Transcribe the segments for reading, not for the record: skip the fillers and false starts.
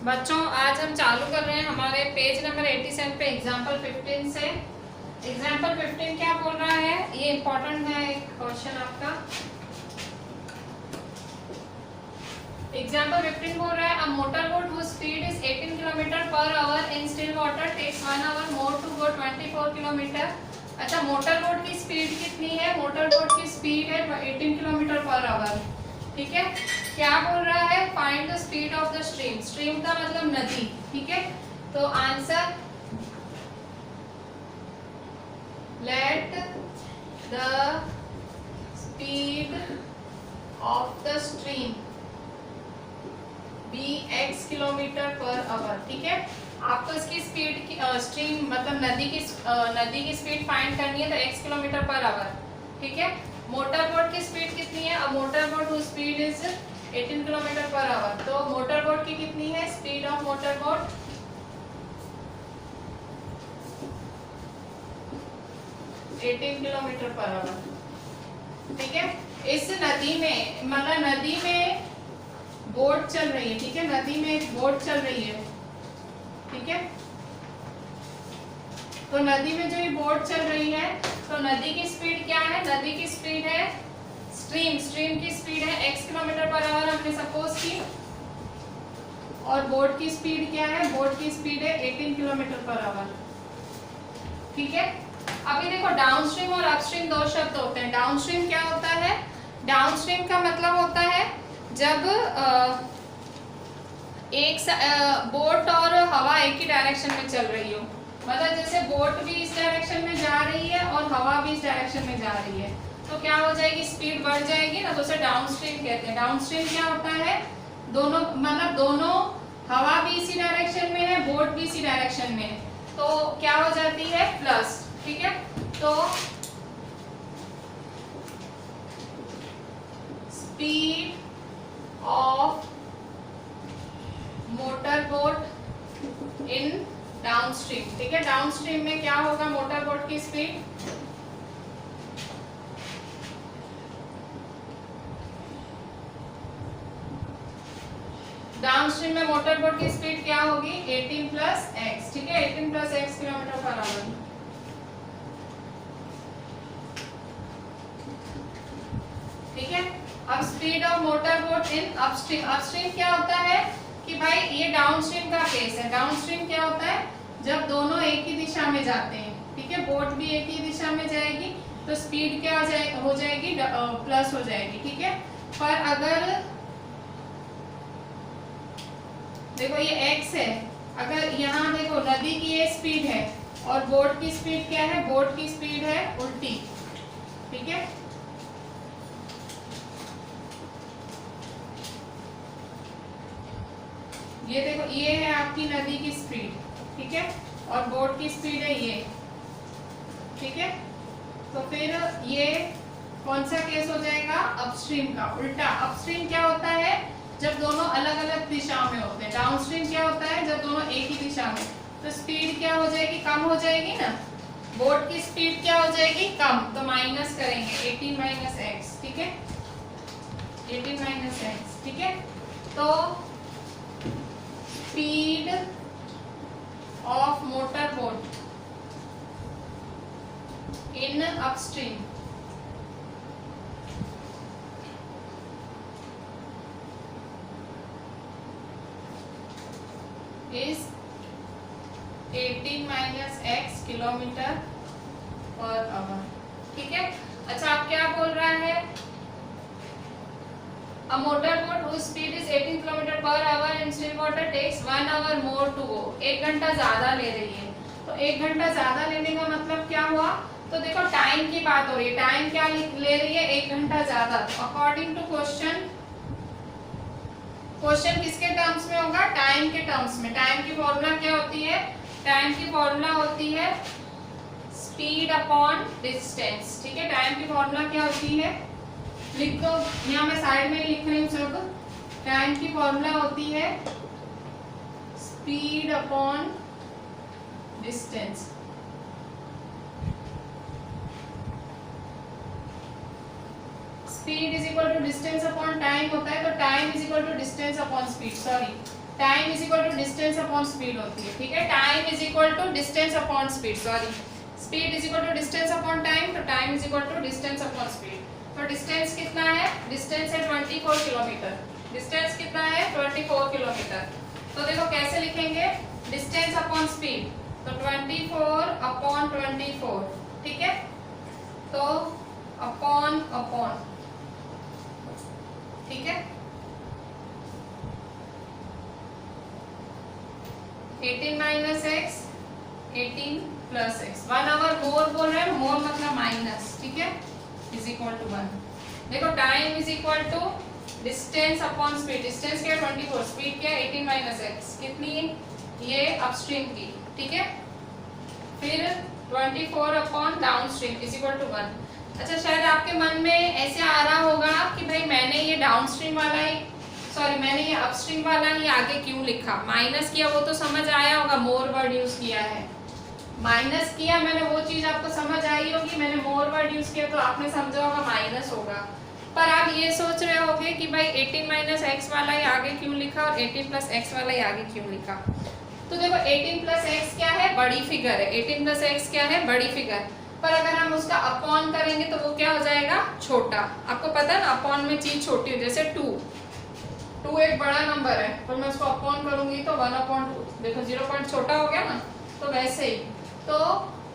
बच्चों आज हम चालू कर रहे हैं हमारे पेज नंबर 87 पे एग्जाम्पल 15 से। एग्जाम्पल 15 क्या बोल रहा है, ये इंपॉर्टेंट है एक क्वेश्चन आपका। एग्जाम्पल 15 बोल रहा है a motor boat whose speed is 18 kilometre per hour in still water takes 1 hour more to go 24 kilometre. अच्छा, मोटर बोट की स्पीड कितनी है? मोटर बोट की स्पीड है 18 किलोमीटर पर आवर। ठीक है, क्या बोल रहा है? Find the speed of the stream. Stream का मतलब नदी। ठीक है, तो answer let the speed of the stream be x kilometre per hour. ठीक है, आपको इसकी स्पीड की स्ट्रीम मतलब नदी की स्पीड फाइंड करनी है तो x किलोमीटर पर आवर। ठीक है, मोटर बोट की स्पीड कितनी है? अब मोटर बोट की speed is 18 kilometre per our. तो मोटर बोट की कितनी है speed of motor boat? Kilometre per hour. ठीक है, इस नदी में मतलब नदी में बोट चल रही है। ठीक है, नदी में एक बोट चल रही है। ठीक है, तो नदी में जो ये बोट चल रही है तो नदी की स्पीड क्या है? नदी की स्पीड है स्ट्रीम की स्पीड है x किलोमीटर पर आवर हमने सपोज की, और बोट की स्पीड क्या है? बोट की स्पीड है 18 किलोमीटर पर आवर। ठीक है, अभी देखो डाउनस्ट्रीम और अपस्ट्रीम दो शब्द होते हैं। डाउनस्ट्रीम क्या होता है? डाउनस्ट्रीम का मतलब होता है जब बोट और हवा एक ही डायरेक्शन में चल रही हो। मतलब जैसे बोट भी इस डायरेक्शन में जा रही है और हवा भी इस डायरेक्शन में जा रही है, तो क्या हो जाएगी? स्पीड बढ़ जाएगी ना, तो उसे डाउनस्ट्रीम कहते हैं। डाउनस्ट्रीम क्या होता है? दोनों मतलब दोनों हवा भी इसी डायरेक्शन में है, बोट भी इसी डायरेक्शन में है, तो क्या हो जाती है? प्लस। ठीक है, तो speed of motor boat in downstream. ठीक है, डाउनस्ट्रीम में क्या होगा? मोटर बोट की स्पीड डाउनस्ट्रीम में मोटर बोट की स्पीड क्या होगी? 18 प्लस x। ठीक है, 18 plus x kilometre per hour. ठीक है, अब speed of motor boat in upstream. Upstream क्या होता है कि भाई ये डाउनस्ट्रीम का केस है। डाउनस्ट्रीम क्या होता है? जब दोनों एक ही दिशा में जाते हैं। ठीक है, बोट भी एक ही दिशा में जाएगी तो स्पीड क्या हो जाएगी? प्लस हो जाएगी। ठीक है, पर अगर देखो ये x है, अगर यहाँ देखो नदी की ये स्पीड है और बोट की स्पीड क्या है? बोट की स्पीड है उल्टी। ठीक है, ये देखो ये है आपकी नदी की स्पीड। ठीक है, और बोट की स्पीड है ये। ठीक है, तो फिर ये कौन सा केस हो जाएगा? अपस्ट्रीम का उल्टा। अपस्ट्रीम क्या होता है? जब दोनों अलग अलग दिशाओं में होते हैं। डाउनस्ट्रीम क्या होता है? जब दोनों एक ही दिशा में, तो स्पीड क्या हो जाएगी? कम हो जाएगी ना। बोट की स्पीड क्या हो जाएगी? कम, तो माइनस करेंगे 18 माइनस एक्स। ठीक है, 18 माइनस एक्स। ठीक है, तो speed of motor boat in upstream is 18 minus x kilometre per hour. ठीक है, अच्छा आप क्या बोल रहा है? A motor boat whose speed is 18 kilometre per our in still water takes 1 hour more to go। 1 घंटा ज्यादा ले रही है, तो 1 घंटा ज्यादा लेने का मतलब क्या हुआ? तो देखो टाइम की बात हो रही है। टाइम क्या ले रही है? 1 घंटा ज्यादा। अकॉर्डिंग टू क्वेश्चन किसके टर्म्स में होगा? टाइम के टर्म्स में। टाइम की फॉर्मूला क्या होती है? टाइम की फॉर्मूला होती है स्पीड अपॉन डिस्टेंस। ठीक है, टाइम की फॉर्मूला क्या होती है? लिख दो, यहाँ मैं साइड में लिख रही हूँ सब। टाइम की फॉर्मूला होती है speed upon distance. Speed is equal to distance upon time होता है, तो time is equal to distance upon speed. Sorry, time is equal to distance upon speed होती है, ठीक है। Time is equal to distance upon speed, sorry speed is equal to distance upon time, तो time is equal to distance upon speed. तो distance कितना है, distance है 24 kilometre, distance कितना है 24 किलोमीटर। तो देखो कैसे लिखेंगे, डिस्टेंस अपॉन स्पीड, तो 24 अपॉन 24, ठीक है। तो अपॉन अपॉन, ठीक है, 18 minus x 18 plus x, 1 hour more बोल रहे हैं, मोर मतलब माइनस, ठीक है, इज इक्वल टू 1। देखो time is equal to distance upon speed, distance क्या है 24, स्पीड क्या है 18 माइनस एक्स, कितनी ये अपस्ट्रीम की, ठीक है। फिर 24 upon downstream is equal to 1। अच्छा शायद आपके मन में ऐसे आ रहा होगा कि भाई मैंने ये डाउनस्ट्रीम वाला ही, सॉरी मैंने ये अपस्ट्रीम वाला ही आगे क्यों लिखा, माइनस किया वो तो समझ आया होगा, मोर वर्ड यूज किया है, माइनस किया मैंने वो चीज आपको समझ आई होगी, मैंने मोर वर्ड यूज किया तो आपने समझा होगा माइनस होगा। पर आप ये सोच रहे होगे कि भाई 18 माइनस एक्स वाला ही आगे क्यों लिखा और 18 प्लस एक्स वाला ही आगे क्यों लिखा। तो देखो 18 प्लस एक्स क्या है, बड़ी फिगर है, 18 प्लस एक्स क्या है, बड़ी फिगर, पर अगर हम उसका अपॉन करेंगे तो वो क्या हो जाएगा, छोटा। आपको पता है ना अपॉन में चीज छोटी हो, जैसे 2 एक बड़ा नंबर है, पर मैं उसको अपॉन करूंगी तो 1/2, देखो 0 पॉइंट छोटा हो गया ना, तो वैसे ही। तो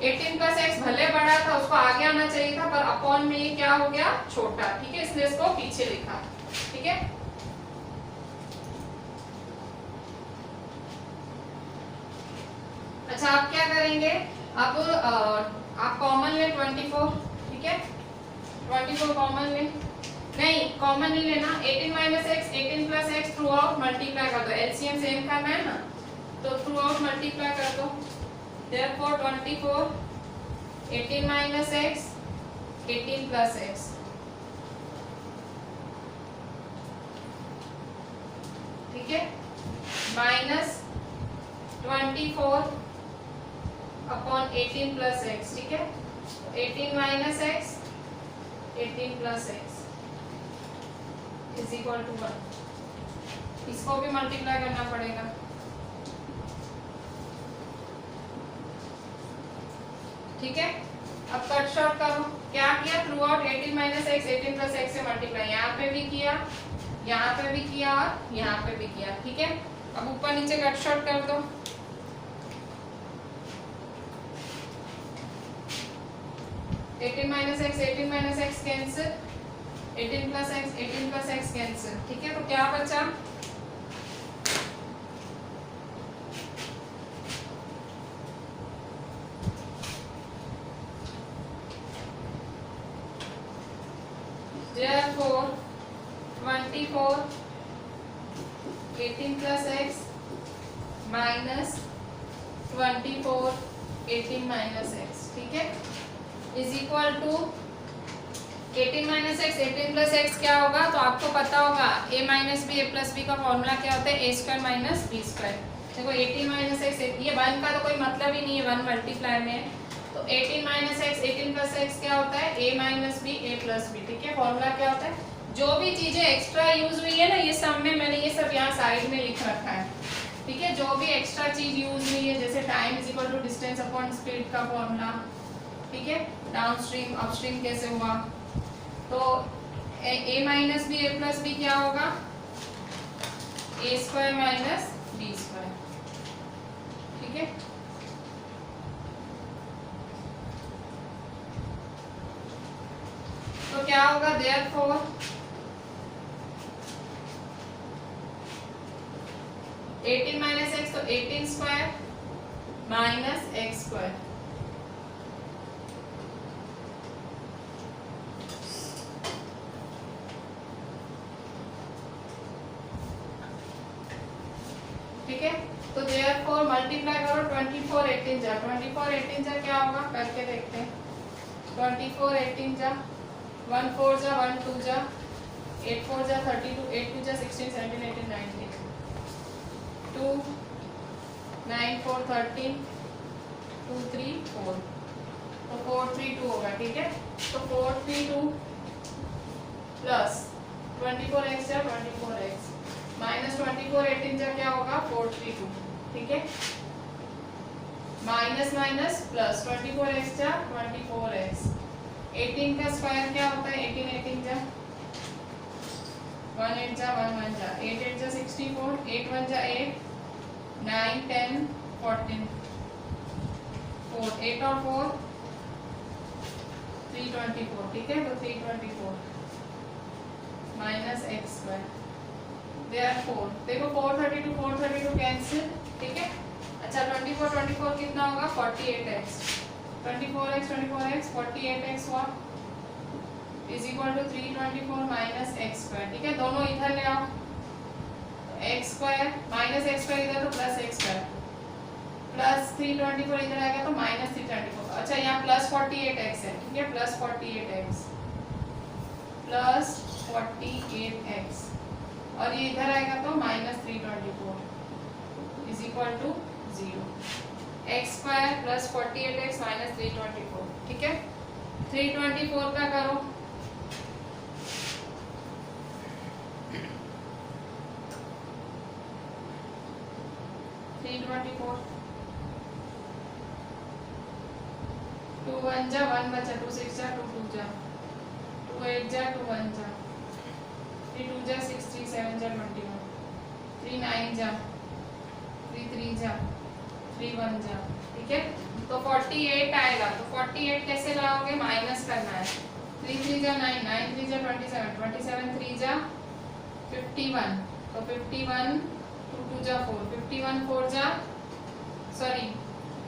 18 प्लस एक्स भले बड़ा था, उसको आगे आना चाहिए था, पर अपॉन में ये क्या हो गया, छोटा, ठीक है, इसलिए इसको पीछे लिखा, ठीक है। अच्छा आप क्या करेंगे, अब आप कॉमन ले 24, ठीक है, 24 कॉमन ले, नहीं कॉमन नहीं लेना, 18 minus x 18 plus x through out multiply कर दो, एलसीएम सेम करना है ना, तो थ्रू आउट मल्टीप्लाई कर दो। Therefore 24 18 minus x 18 plus x, ठीक है, माइनस 24 अपॉन 18 प्लस एक्स, ठीक है, 18 minus x 18 plus x is equal to 1। इसको भी मल्टीप्लाई करना पड़ेगा, ठीक है। अब कट शॉर्ट करो, क्या किया, through out 18 minus x 18 plus x से मल्टीप्लाई, यहाँ पे भी किया, यहाँ पे भी किया और यहाँ पे भी किया, ठीक है। अब ऊपर नीचे कट शॉर्ट कर दो, 18 minus x cancel, 18 plus x cancel, ठीक है। तो क्या बचा, therefore 24 18 plus x minus 24 18 minus x, ठीक है, is equal to 18 minus x 18 plus x क्या होगा, तो आपको पता होगा a minus b a plus b का फॉर्मूला क्या होता है, a square minus b square. देखो 18 माइनस एक्स, ये 1 का तो कोई मतलब ही नहीं है, 1 मल्टीप्लाई में है, तो 18 माइनस एक्स 18 प्लस एक्स क्या होता है, a minus b a plus b, ठीक है। फॉर्मूला क्या होता है, जो भी चीजें एक्स्ट्रा यूज हुई है ना, ये सब में मैंने ये सब यहाँ साइड में लिख रखा है, ठीक है। जो भी एक्स्ट्रा चीज यूज हुई है, जैसे time is equal to distance upon speed का फॉर्मूला, ठीक है, डाउनस्ट्रीम अपस्ट्रीम कैसे हुआ, तो a minus b a plus b क्या होगा, a square minus b square, ठीक है। तो क्या होगा, therefore 18 माइनस एक्स, तो 18 स्क्वायर माइनस एक्स स्क्वायर, ठीक है। तो therefore मल्टीप्लाई करो 24 18 जा, 24 18 जा क्या होगा, करके देखते हैं, 24 18 जा, 1 4 जा, 1 2 जा, 8 4 जा 32, 8 2 जा 16 17 18 19, 2 9 4 13 2 3 4, तो 4 3 2 होगा, ठीक है। तो 4 3 2 प्लस 24x जा 24x माइनस 24 18 जा क्या होगा 432, ठीक है। माइनस माइनस प्लस 24x जा 24x, 18 का स्क्वायर क्या होता है 18 18 जा 1 8 जा 1 1 जा 8 8 जा 64, 8 1 जा 8, 9 10 14 4, 8 और 4 324, ठीक है। तो 324 माइनस एक्स स्क्वायर, देयरफॉर देखो 432 432 कैंसिल, ठीक है। अच्छा 24 24 कितना होगा 48x, 24x 48x हुआ is equal to 324 minus x square, ठीक है। दोनों इधर ले आओ, x square minus x square इधर तो प्लस एक्स स्क्वायर, प्लस 324 इधर आएगा तो माइनस 324। अच्छा यहाँ प्लस 48x है, ठीक है, प्लस 48x प्लस 48x और ये इधर आएगा तो minus 324 is equal to 0। X square plus 48x minus 324, ठीक है। 324 का करो, टू 1 जा 1 बचा, 2 6 जा 2 2 जा 2 8 जा 2 1 जा 3 2 जा 6 3 7 जा 21, 3 9 जा 3 3 जा 3 1 जा, ठीक है। तो 48 आएगा, तो 48 कैसे लाओगे माइनस करना है, 3 3 जा 9 9 3 जा 27 27 3 जा 51, तो 51 2 2 जा 4 51 4 जा सॉरी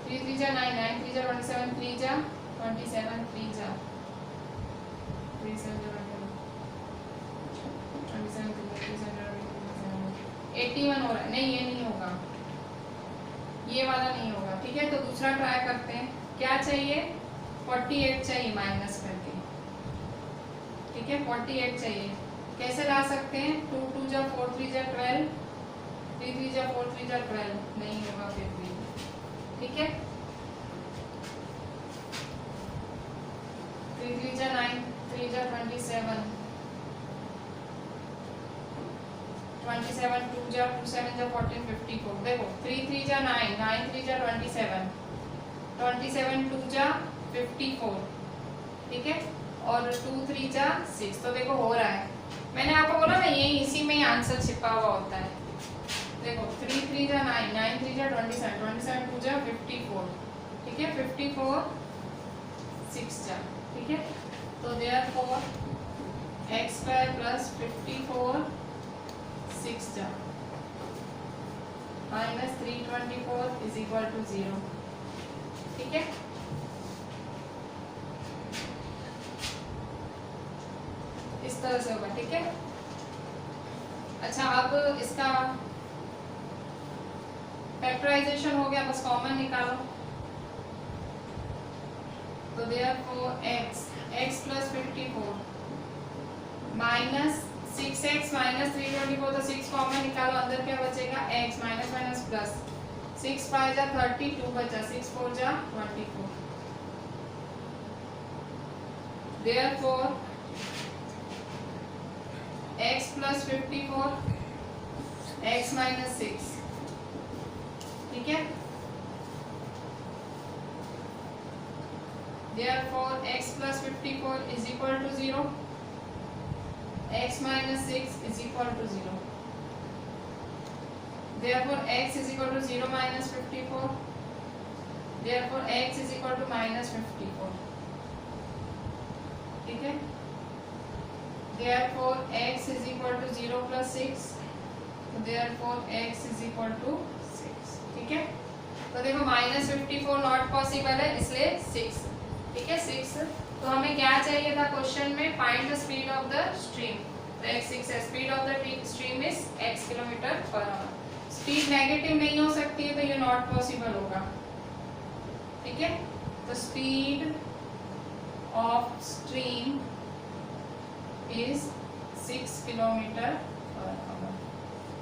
3 3 जा 9 9 3 जा 27 3 जा 27 3 जा 3 7 जा 27 81 हो रहा है, नहीं ये नहीं होगा, ये वाला नहीं होगा, ठीक है। तो दूसरा ट्राई करते हैं, क्या चाहिए 48 चाहिए माइनस करके, ठीक है। 48 चाहिए, कैसे ला सकते हैं 2 2 जा 4 3 जा 12, 3 3 जा 4 3 जा 12, नहीं होगा फिर भी, ठीक है। 3 3 जा 9 3 जा 27 27 2 जा 2 7 जा 14 54, देखो 3 3 जा 9 9 3 जा 27 27 2 जा 54, ठीक है, और 2 3 जा 6, तो देखो हो रहा है, मैंने आपको बोला ना ये इसी में ही आंसर छिपा हुआ होता है। देखो 3 3 जा 9 9 3 जा 27 27 2 जा 54, ठीक है, 54 6 जा, ठीक है। तो देयरफॉर x स्क्वायर प्लस 54 6 जा माइनस 324 इज इक्वल टू 0, ठीक है। इस तरह से होगा, ठीक है। अच्छा अब इसका फैक्टराइजेशन हो गया, बस कॉमन निकालो, तो therefore x plus 54 minus 6x minus 324, तो 6 कॉमन निकालो, अंदर क्या बचेगा x माइनस माइनस प्लस 6 5 जा 30 2 बचा 6 4 जा 24, therefore x plus 54 x minus 6, ठीक है। Therefore x plus 54 is equal to 0, x minus 6 is equal to 0. Therefore x is equal to 0 minus 54. Therefore x is equal to minus 54. ठीक है। Therefore x is equal to 0 plus 6. Therefore x is equal to 6. ठीक है। तो देखो minus 54 not possible है, इसलिए 6, ठीक है 6। तो हमें क्या चाहिए था क्वेश्चन में, find the speed of the stream, तो x6 है, speed of the stream is x kilometre per our. Speed negative नहीं हो सकती है, तो ये नॉट पॉसिबल होगा, ठीक है। तो speed of stream is 6 kilometre per hour,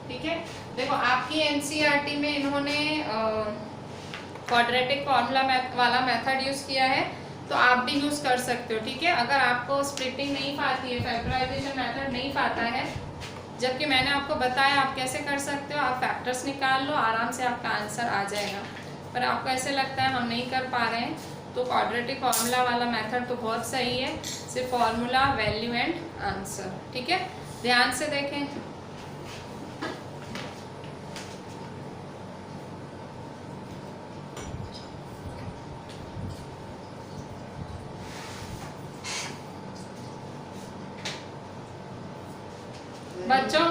ठीक है। देखो आपकी एनसीईआरटी में इन्होंने क्वाड्रेटिक फॉर्मूला वाला मेथड यूज किया है, तो आप भी यूज कर सकते हो, ठीक है। अगर आपको स्प्लिटिंग नहीं पाती है, फैक्टराइजेशन मेथड नहीं पाता है, जबकि मैंने आपको बताया आप कैसे कर सकते हो, आप फैक्टर्स निकाल लो, आराम से आपका आंसर आ जाएगा। पर आपको ऐसे लगता है हम नहीं कर पा रहे हैं, तो क्वाड्रेटिक फार्मूला वाला मेथड तो बहुत सही है, सिर्फ फार्मूला, वैल्यू एंड आंसर। ठीक है, ध्यान से देखें। बच्चों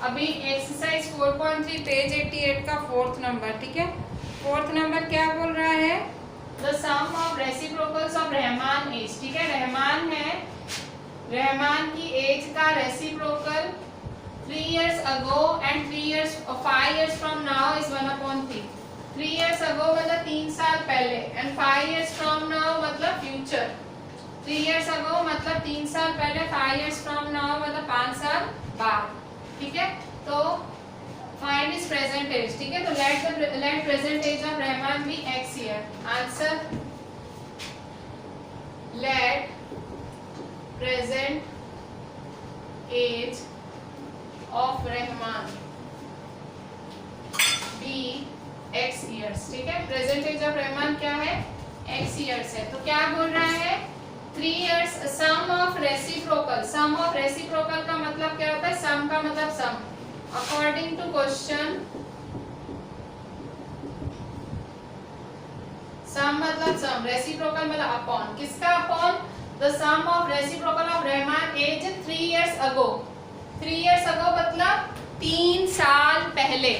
अभी एक्सरसाइज 4.3 पेज 88 का 4th नंबर, ठीक है। 4th नंबर क्या बोल रहा है, the sum of reciprocals of Rahman age. ठीक है, रहमान है, रहमान की एज का reciprocal 3 years ago and 5 years from now is 1/3। 3 years ago मतलब 3 साल पहले, and 5 years from now मतलब फ्यूचर। 3 years ago मतलब 3 साल पहले, 5 years from now मतलब 5 साल बाद। ठीक है, तो फाइंड इज प्रेजेंट एज। ठीक है, तो let present age of Rahman be x year. Answer, let present age of Rahman be x years. ठीक है, प्रेजेंट एज ऑफ रहमान क्या है, x ईयर्स है। तो क्या बोल रहा है, 3 years sum of reciprocal. Sum of reciprocal का मतलब क्या होता है, सम का मतलब sum. According to question, sum मतलब सम, रेसिप्रोकल मतलब अपॉन। किसका upon, the sum of reciprocal of Rahman age 3 years ago। 3 years ago मतलब 3 साल पहले।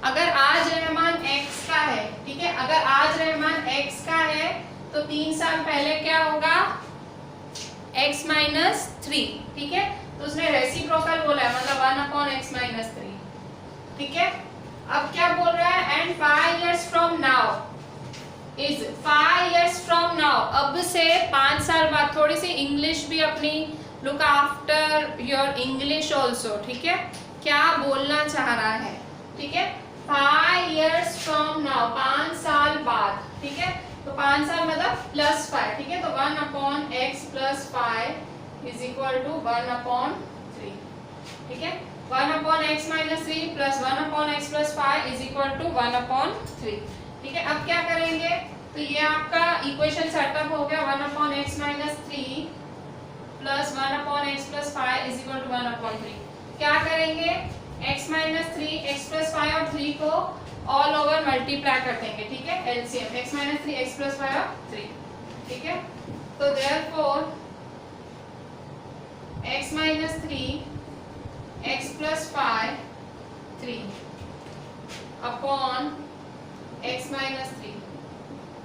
अगर आज रहमान x का है, ठीक है, अगर आज रहमान x का है तो 3 साल पहले क्या होगा, x - 3। ठीक है, तो उसने रेसिप्रोकल बोला है, मतलब 1/x - 3। ठीक है, अब क्या बोल रहा है, and 5 years from now is 5 years from now, अब से 5 साल बाद। थोड़ी सी इंग्लिश भी अपनी look after your English also. ठीक है, क्या बोलना चाह रहा है, ठीक है, 5 years from now 5 साल बाद। ठीक है, तो 5 साल मतलब +5। ठीक है, तो 1/x + 5 इज इक्वल टू 1/3। ठीक है, 1/x - 3 + 1/x + 5 is equal to 1/3। ठीक है, अब क्या करेंगे, तो ये आपका इक्वेशन सेटअप हो गया, 1/x - 3 + 1/x + 5 is equal to 1/3। क्या करेंगे, x - 3, x + 5 और 3 को ऑल ओवर मल्टीप्लाई कर देंगे। ठीक है, एलसीएम x - 3, x + 5 और 3। ठीक है, तो therefore x - 3, x + 5 3 upon x - 3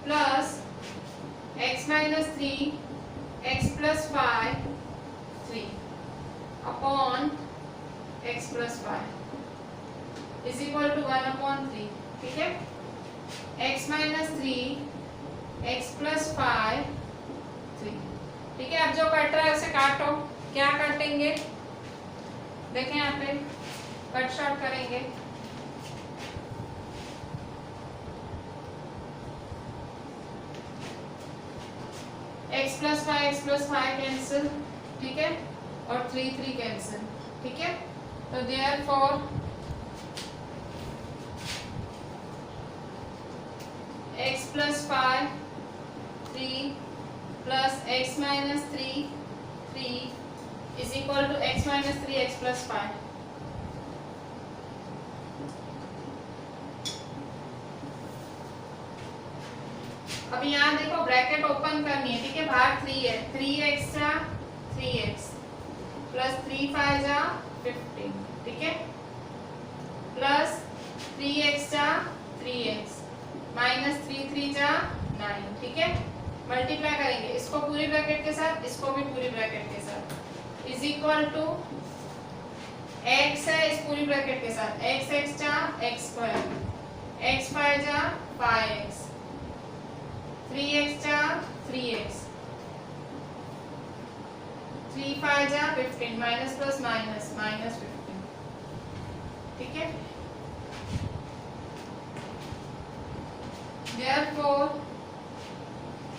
plus x - 3, x + 5 3 upon x + 5 is equal to 1/3। ठीक है, x - 3, x + 5 3। ठीक है, अब जो कट रहा है उसे काटो। क्या काटेंगे, देखें यहाँ पे, कट शॉर्ट करेंगे। x + 5, x + 5 cancel. ठीक है, और 3 3 कैंसिल। ठीक है, तो therefore x + 5 3 plus x - 3 3 is equal to x - 3 x + 5। अब यहाँ देखो ब्रैकेट ओपन करनी है। ठीक है, बाहर 3 है, 3x जा 3x प्लस 3 5 जा 15। ठीक है, प्लस 3x जा 3x माइनस 3 3 जा 9। ठीक है, मल्टीप्लाई करेंगे इसको पूरी ब्रैकेट के साथ, इसको भी पूरी ब्रैकेट के साथ, इज इक्वल टू x है इस पूरी ब्रैकेट के साथ, x x जा x², x 5 जा 5x, 3x जा 3x, 3 5 जा 15, माइनस प्लस माइनस माइनस 15। ठीक है, therefore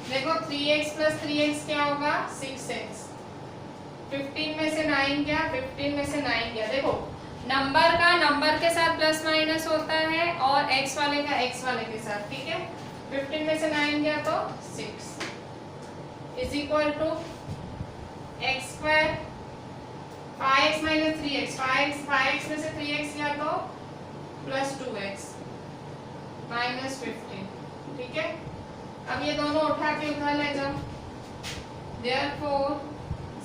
देखो 3x + 3x क्या होगा 6x, 15 में से 9 गया, 15 में से 9 गया। देखो नंबर का नंबर के साथ प्लस माइनस होता है और एक्स वाले का एक्स वाले के साथ, ठीक है। 15 में से 9 गया तो 6 is equal to x square 5x minus 3x, 5x में से 3x गया तो प्लस 2x माइनस 15, ठीक है। अब ये दोनों उठा के उधर ले जाओ, therefore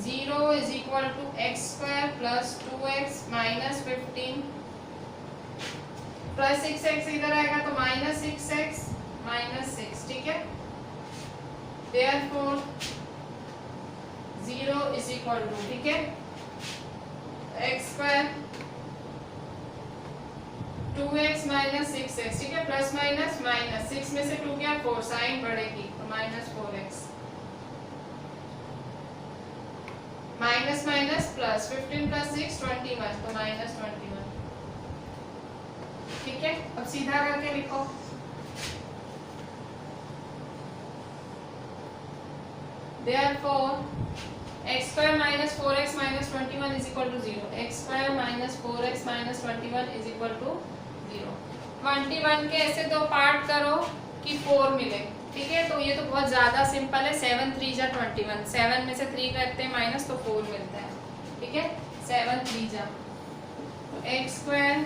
0 is equal to x square plus 2x minus 15 plus 6x इधर आएगा तो माइनस 6x माइनस 6, ठीक है। देयरफॉर 0 इज इक्वल टू, ठीक है, x square 2x minus 6x, ठीक है, प्लस माइनस माइनस 6 में से 2 गया 4, साइन बढ़ेगी तो minus 4x minus minus plus 15 plus 6 21 तो माइनस 21, ठीक है। अब सीधा करके लिखो, therefore x square minus 4x minus 21 is equal to 0, x square minus 4x minus 21 is equal to 0। 21 के ऐसे दो पार्ट करो कि 4 मिले, ठीक है। तो ये तो बहुत ज़्यादा सिंपल है, 7 3 जा 21, 7 में से 3 करते हैं माइनस तो 4 मिलता है, ठीक है। 7 3 जा तो x square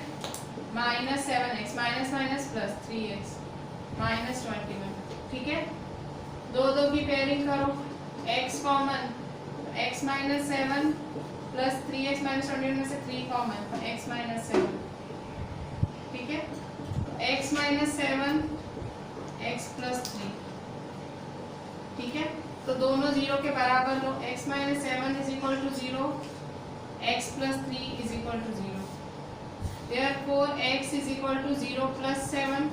minus 7x minus minus plus 3x minus 21, ठीक है। दो दो की पेयरिंग करो, x common x minus 7 plus 3x minus 21 में से 3 कॉमन तो x माइनस 7, ठीक है। x माइनस 7 x प्लस 3, ठीक है। तो दोनों 0 के बराबर लो, x minus 7 is equal to 0, x plus 3 is equal to 0, therefore x is equal to 0 plus 7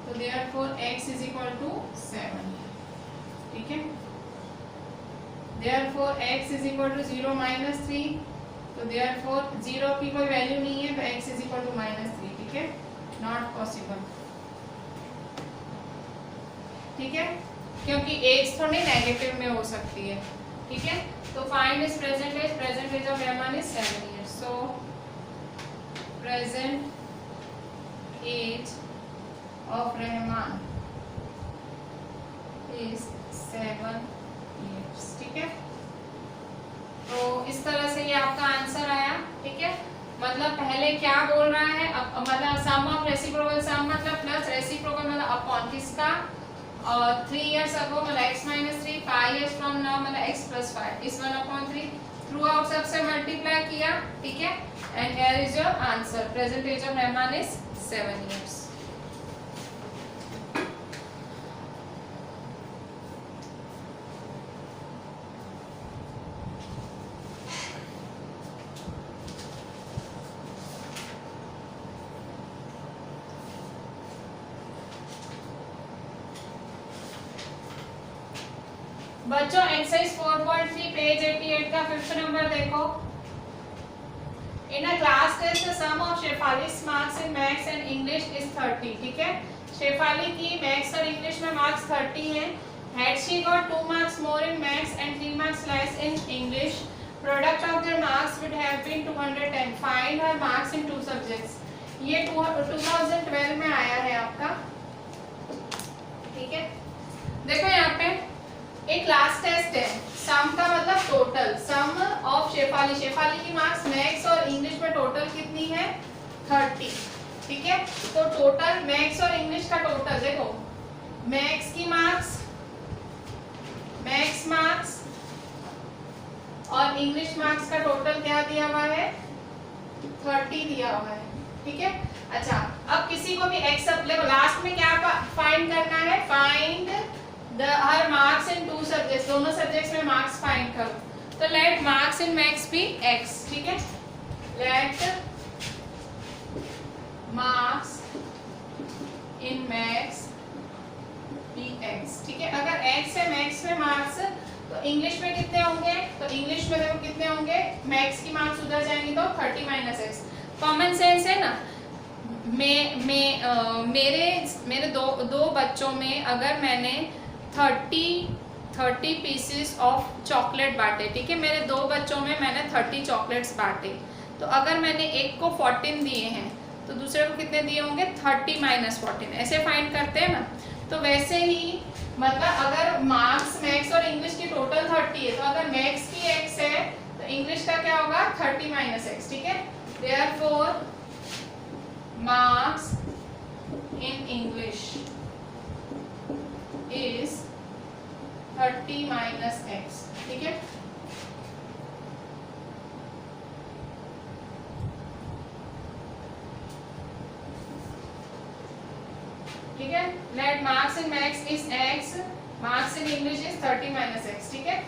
तो therefore x is equal to 7, ठीक है। Therefore x is equal to 0 minus 3 तो देयरफॉर 0 की कोई वैल्यू नहीं है तो x is equal to minus 3, ठीक है, नॉट पॉसिबल, ठीक है, क्योंकि x थोड़ी नेगेटिव में हो सकती है, ठीक है। तो find is present age of Rahman is 7 years, so present age of Rahman is 7 years, ठीक है। तो इस तरह से ये आपका आंसर आया, ठीक है। मतलब पहले क्या बोल रहा है, अब मतलब सम ऑफ रेसिप्रोकल सम मतलब प्लस रेसिप्रोकल मतलब अपॉन किसका, 3 years ago मतलब x minus 3, 5 years from now मतलब x plus 5 इस 1/3 थ्रू आउट सबसे मल्टीप्लाई किया, ठीक है। And here is your answer, present age of Rahman is 7 years। बच्चों एक्सरसाइज 4.3 पेज 88 का 5th नंबर देखो। In a class test the sum of शेफाली's marks in maths and English is 30, ठीक है। शेफाली की मैथ्स और इंग्लिश में मार्क्स 30 हैं। Had she got 2 marks more in maths and 3 marks less in English, product of their marks would have been 210, find her marks in 2 subjects. ये 2012 में आया है आपका, ठीक है। देखो यहाँ पे एक क्लास टेस्ट है, सम का मतलब total, sum of Shefali, Shefali की मार्क्स मैथ्स और इंग्लिश में टोटल कितनी है 30, ठीक है। तो टोटल मैथ्स और इंग्लिश का टोटल देखो, मैथ्स की मार्क्स, मैथ्स मार्क्स और इंग्लिश मार्क्स का टोटल क्या दिया हुआ है 30 दिया हुआ है, ठीक है। अच्छा अब किसी को भी एक्स लास्ट में क्या फाइंड करना है, find her marks in 2 subjects, दोनों सब्जेक्ट्स में मार्क्स फाइंड करो। तो let marks in maths be x, ठीक है। Let marks in maths be x, ठीक है। अगर x है मैथ्स में मार्क्स तो इंग्लिश में कितने होंगे, तो इंग्लिश में देखो कितने होंगे, मैथ्स की मार्क्स उधर जाएंगी तो 30 माइनस x, कॉमन सेंस है ना। मेरे दो बच्चों में अगर मैंने 30 पीसेस ऑफ चॉकलेट बांटे, ठीक है। मेरे 2 बच्चों में मैंने 30 चॉकलेट्स बांटे, तो अगर मैंने एक को 14 दिए हैं तो दूसरे को कितने दिए होंगे 30 माइनस 14, ऐसे फाइंड करते हैं ना। तो वैसे ही मतलब अगर मार्क्स मैथ्स और इंग्लिश की टोटल 30 है तो अगर मैथ्स की x है तो इंग्लिश का क्या होगा 30 माइनस x, ठीक है। Therefore marks in English is 30 minus x, ठीक है। ठीक है, let marks in maths is x, marks in English is 30 minus x, ठीक है।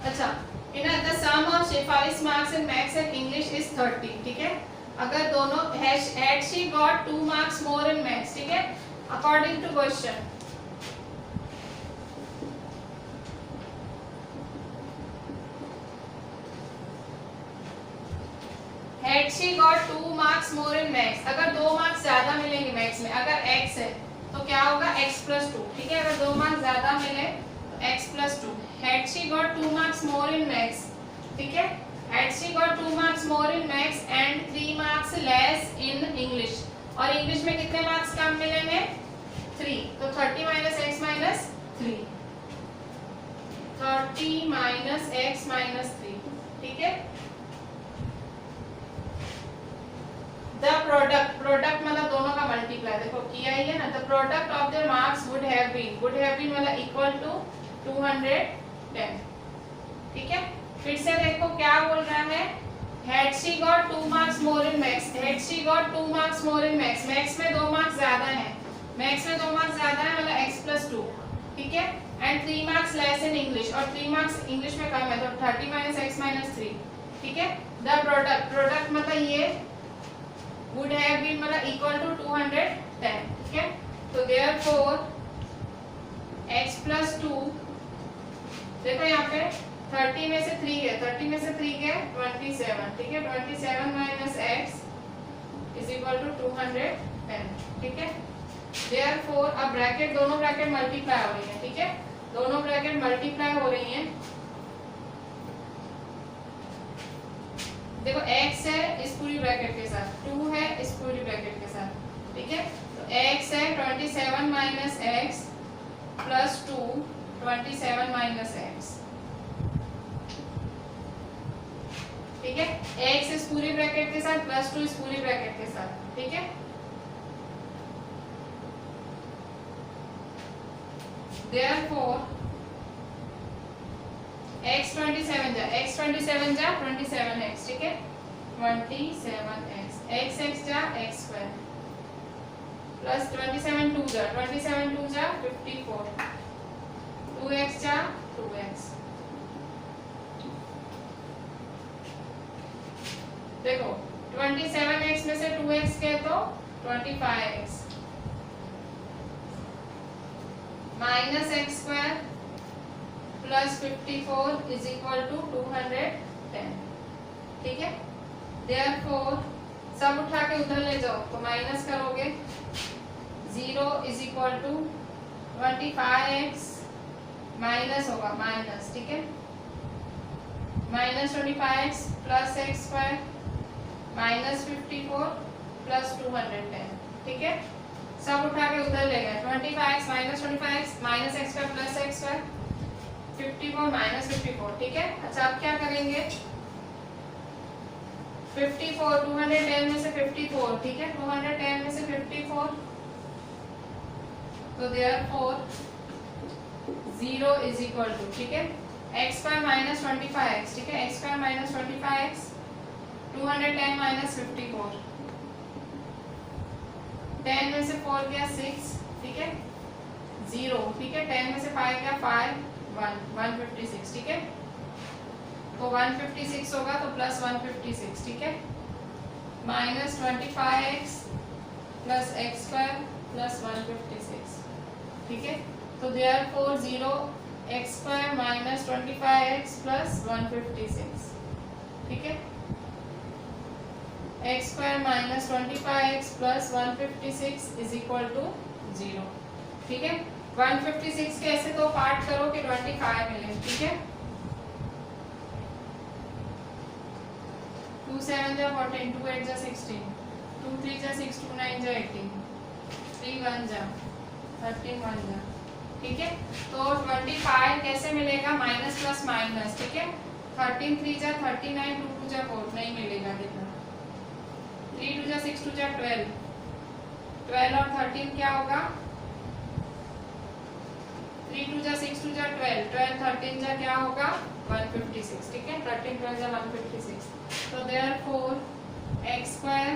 अच्छा, इन द सम ऑफ शेफाली's marks in maths and English is 30, ठीक है। अगर दोनों had she got 2 marks more in maths, ठीक है, according to question. Had she got 2 marks more in maths, अगर 2 मार्क्स ज्यादा मिलेंगे मैथ्स में, अगर x है तो क्या होगा x plus 2, ठीक है। अगर 2 मार्क्स ज्यादा मिले तो x plus 2। Had she got 2 marks more in maths, ठीक है। Had she got 2 marks more in maths and 3 marks less in English, और इंग्लिश में कितने मार्क्स कम मिलेंगे 3, तो 30 minus x minus 3, 30 minus x minus 3, ठीक है। द प्रोडक्ट मतलब दोनों का मल्टीप्लाई, देखो किया ही है ना। The product of their marks would have been मतलब इक्वल टू 210, ठीक है। फिर से देखो क्या बोल रहा है, had she got 2 marks more in maths, had she got 2 marks more in maths, maths में 2 मार्क्स ज्यादा है, मैथ्स में 2 मार्क्स ज्यादा है मतलब x plus 2, ठीक है। And 3 marks less in English, और 3 मार्क्स इंग्लिश में कम है तो 30 माइनस x माइनस 3, ठीक है। द प्रोडक्ट मतलब ये would have been मतलब equal to 210, ठीक है। तो therefore x plus 2, देखो यहाँ पे 30 में से 3 है, 30 में से 3 है 27, ठीक है। 27 minus x is equal to 210, ठीक है। therefore अब ब्रैकेट, दोनों ब्रैकेट मल्टीप्लाई हो रही है, ठीक है, दोनों ब्रैकेट मल्टीप्लाई हो रही हैं। देखो x है इस पूरी ब्रैकेट के साथ, 2 है इस पूरी ब्रैकेट के साथ, ठीक है। तो x है 27 minus x plus 2, 27 minus x, ठीक है। x इस पूरी ब्रैकेट के साथ प्लस 2 इस पूरी ब्रैकेट के साथ, ठीक है। therefore x 27 जा 27x, ठीक है, 27x, x जा x स्क्वायर प्लस 27 2 जा 54, 2x जा 2x। देखो 27x में से 2x के तो 25x minus x square plus 54 is equal to 210, ठीक है। देयरफॉर सब उठा के उधर ले जाओ तो माइनस करोगे, 0 is equal to 25x minus होगा माइनस, ठीक है, minus 25x plus x square minus 54 plus 210, ठीक है। सब उठा के उधर ले गए, 25x minus 25x minus x square plus x square 54 minus 54, ठीक है। अच्छा अब क्या करेंगे, 54 210 में से 54, ठीक है, 210 में से 54, तो देयरफॉर 0 इज इक्वल टू, ठीक है, x स्क्वायर माइनस 25x, ठीक है, x square minus 25x 210 minus 54, 10 में से 4 गया 6, ठीक है, 0, ठीक है, 10 में से 5 गया 5, 156, ठीक है। तो 156 होगा तो प्लस 156, ठीक है, minus 25x plus x square plus 156, ठीक है। तो therefore 0 x square minus 25x plus 156, ठीक है, x square minus 25x plus 156 is equal to 0, ठीक है। 156 के ऐसे तो पार्ट करो कि 25 मिले, ठीक है। 2 7 जा 14, 2 8 जा 16, 2 3 जा 6, 2 9 जा 18, 3 1 जा 13 1 जा, ठीक है। तो 25 कैसे मिलेगा, माइनस प्लस माइनस, ठीक है। 13 3 जा 39, 2 2 जा 4, नहीं मिलेगा, देखना 3 2 जा 6, 2 जा 12, 12 और 13 क्या होगा, 3 2 जा 6, 2 जा 12, 12 13 जा क्या होगा 156, ठीक है। 13 12 जा 156, तो therefore x square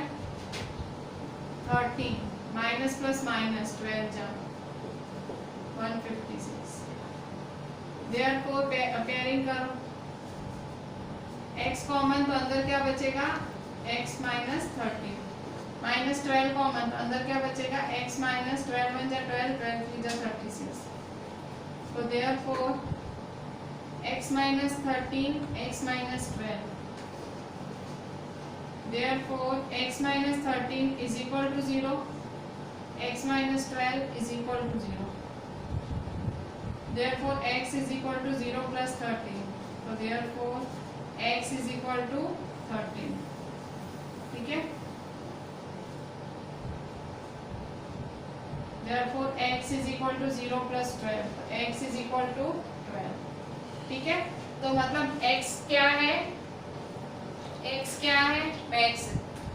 13 minus plus minus 12 जा 156, देयरफॉर पेयरिंग करो, x कॉमन तो अंदर क्या बचेगा x माइनस 13, माइनस 12 कॉमन तो अंदर क्या बचेगा x माइनस 12 1 जा 12, 12 3 जा 36, तो therefore x minus 13, x minus 12, therefore x minus 13 is equal to 0, x minus 12 is equal to 0, therefore x is equal to 0 plus 13, so therefore x is equal to 13, ठीक है। Therefore x is equal to 0 plus 12, तो x is equal to 12, ठीक है। तो मतलब x क्या है, x क्या है max,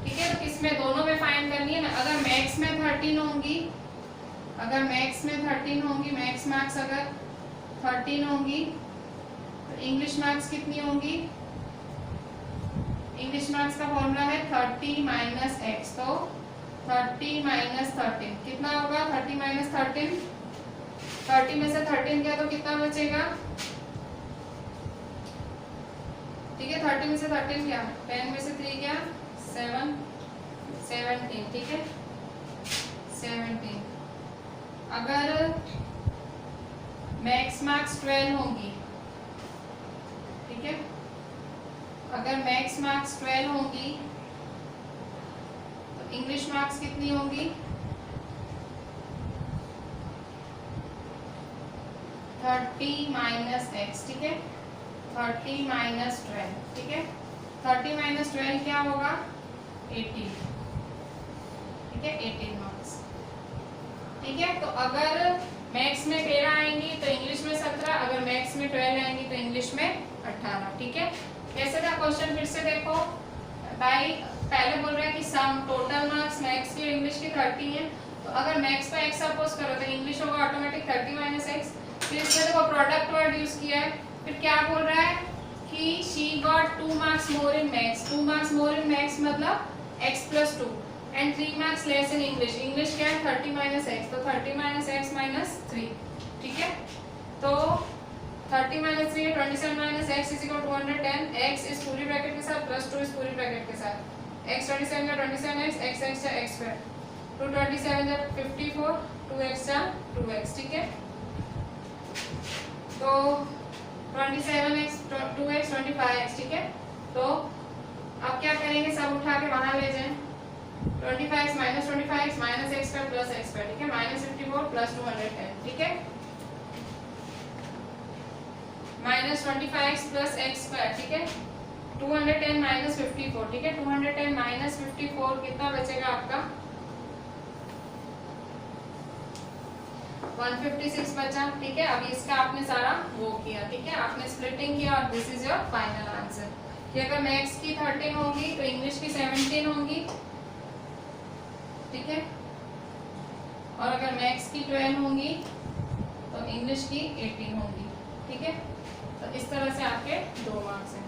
ठीक है। तो किसमें, दोनों में फाइंड करनी है ना। अगर max में 13 होंगी, अगर max में 13 होंगी, max मार्क्स अगर 13 होंगी तो इंग्लिश मार्क्स कितनी होंगी, इंग्लिश मार्क्स का फॉर्मूला है 30 माइनस एक्स, तो 30 माइनस 13 कितना होगा, 30 माइनस 13, 30 में से 13 गया तो कितना बचेगा, ठीक है। 30 में से 13 गया, 10 में से 3 गया 7, 17, ठीक है 17। अगर मैक्स मार्क्स 12 होंगी, ठीक है, अगर मैक्स मार्क्स 12 होंगी तो इंग्लिश मार्क्स कितनी होंगी, 30 माइनस एक्स, ठीक है 30 माइनस 12, ठीक है। 30 माइनस 12 क्या होगा 18, ठीक है 18 मार्क्स, ठीक है। तो अगर मैथ्स में 13 आएंगी तो इंग्लिश में 17, अगर मैथ्स में 12 आएंगी तो इंग्लिश में 18, ठीक है। कैसे था क्वेश्चन, फिर से देखो भाई, पहले बोल रहा है कि सम टोटल मार्क्स मैथ्स की और इंग्लिश की 30 है, तो अगर मैथ्स का x सपोज करो तो इंग्लिश होगा ऑटोमेटिक 30 माइनस एक्स। फिर इसमें देखो प्रोडक्ट वर्ड यूज किया है, फिर क्या बोल रहा है कि she got 2 marks more in maths, 2 marks more in maths मतलब x plus 2 and 3 marks less in English, English क्या है 30 माइनस एक्स, तो 30 माइनस एक्स माइनस 3, ठीक है। तो 30 माइनस 3 है 27 minus x is equal to 210, x इस पूरी ब्रैकेट के साथ प्लस 2 इस पूरी ब्रैकेट के साथ, x 27 का 27x, x का x स्क्वायर, 227 जा 54, 2x जा 2x, ठीक है। तो 27x 2x 25x, ठीक है। तो अब क्या करेंगे, सब उठा के वहां ले जाएं, 25x minus 25x minus x square plus x square, ठीक है, माइनस 54 प्लस 210, ठीक है, minus 25x plus x square, ठीक है, 210 माइनस 54, ठीक है, 210 माइनस 54 कितना बचेगा आपका 156 बचा, ठीक है। अभी इसका आपने सारा वो किया, ठीक है, आपने स्प्लिटिंग किया और this is your final answer कि अगर मैथ्स की 13 होंगी तो इंग्लिश की 17 होंगी, ठीक है, और अगर मैथ्स की 12 होंगी तो इंग्लिश की 18 होंगी, ठीक है। तो इस तरह से आपके 2 मार्क्स हैं।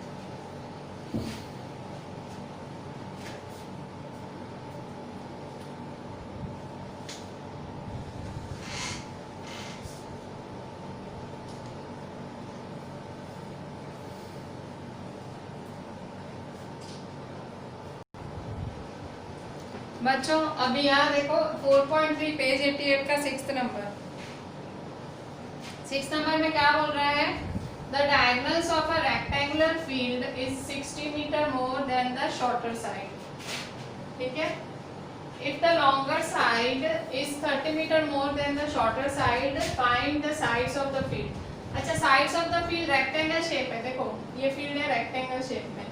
बच्चों अभी यहाँ देखो 4.3 पेज 88 का 6th नंबर, 6th नंबर में क्या बोल रहा है, the diagonals of a rectangular field is 60 metre more than the shorter side, ठीक है। If the longer side is 30 metre more than the shorter side, find the sides of the field. अच्छा, sides of the field rectangle shape है, देखो ये field है rectangle shape में,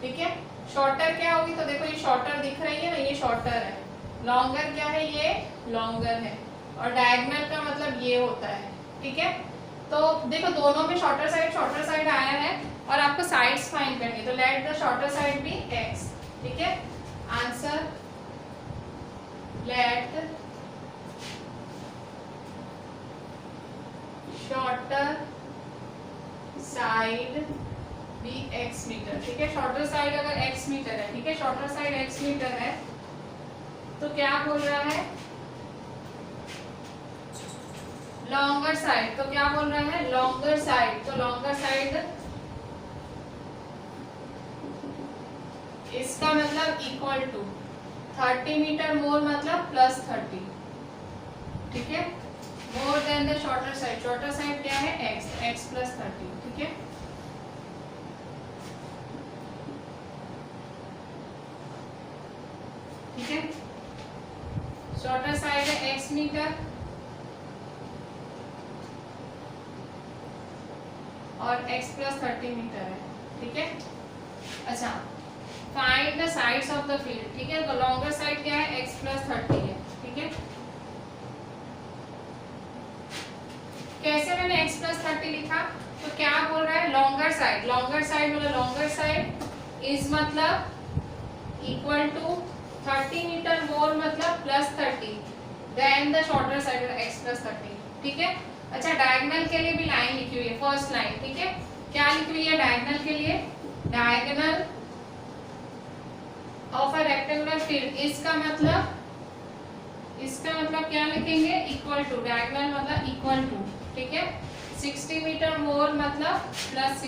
ठीक है। शॉर्टर क्या होगी, तो देखो ये शॉर्टर दिख रही है ना, ये शॉर्टर है। लॉन्गर क्या है, ये लॉन्गर है। और डायगोनल का मतलब ये होता है, ठीक है। तो देखो दोनों में शॉर्टर साइड आया है और आपको साइड्स फाइंड करनी है, तो let the shorter side be x, ठीक है। Answer let shorter side be x metre, ठीक है। शॉर्टर साइड अगर x मीटर है, ठीक है, शॉर्टर साइड x मीटर है, तो क्या बोल रहा है, लॉन्गर साइड, तो क्या बोल रहा है, लॉन्गर साइड, तो लॉन्गर साइड इसका मतलब इक्वल टू 30 मीटर मोर मतलब प्लस 30, ठीक है। मोर देन द शॉर्टर साइड क्या है x प्लस 30, ठीक है। ठीक है, शॉर्टर साइड है x मीटर और x प्लस 30 मीटर है, ठीक है। अच्छा, find the sides of the field, ठीक है। तो लॉन्गर साइड क्या है, x प्लस 30 है, ठीक है। कैसे मैंने x प्लस 30 लिखा, तो क्या बोल रहा है, लॉन्गर साइड मतलब लॉन्गर साइड इज मतलब इक्वल टू 30 मीटर मोर मतलब plus 30 than the shorter side x plus 30, ठीक है। अच्छा, डायगोनल के लिए भी लाइन लिखी हुई है, फर्स्ट लाइन, ठीक है। क्या लिखी हुई है डायगोनल के लिए, diagonal of a rectangular field, इसका मतलब क्या लिखेंगे, इक्वल टू, डायगोनल मतलब इक्वल टू, ठीक है। 60 मीटर मोर मतलब plus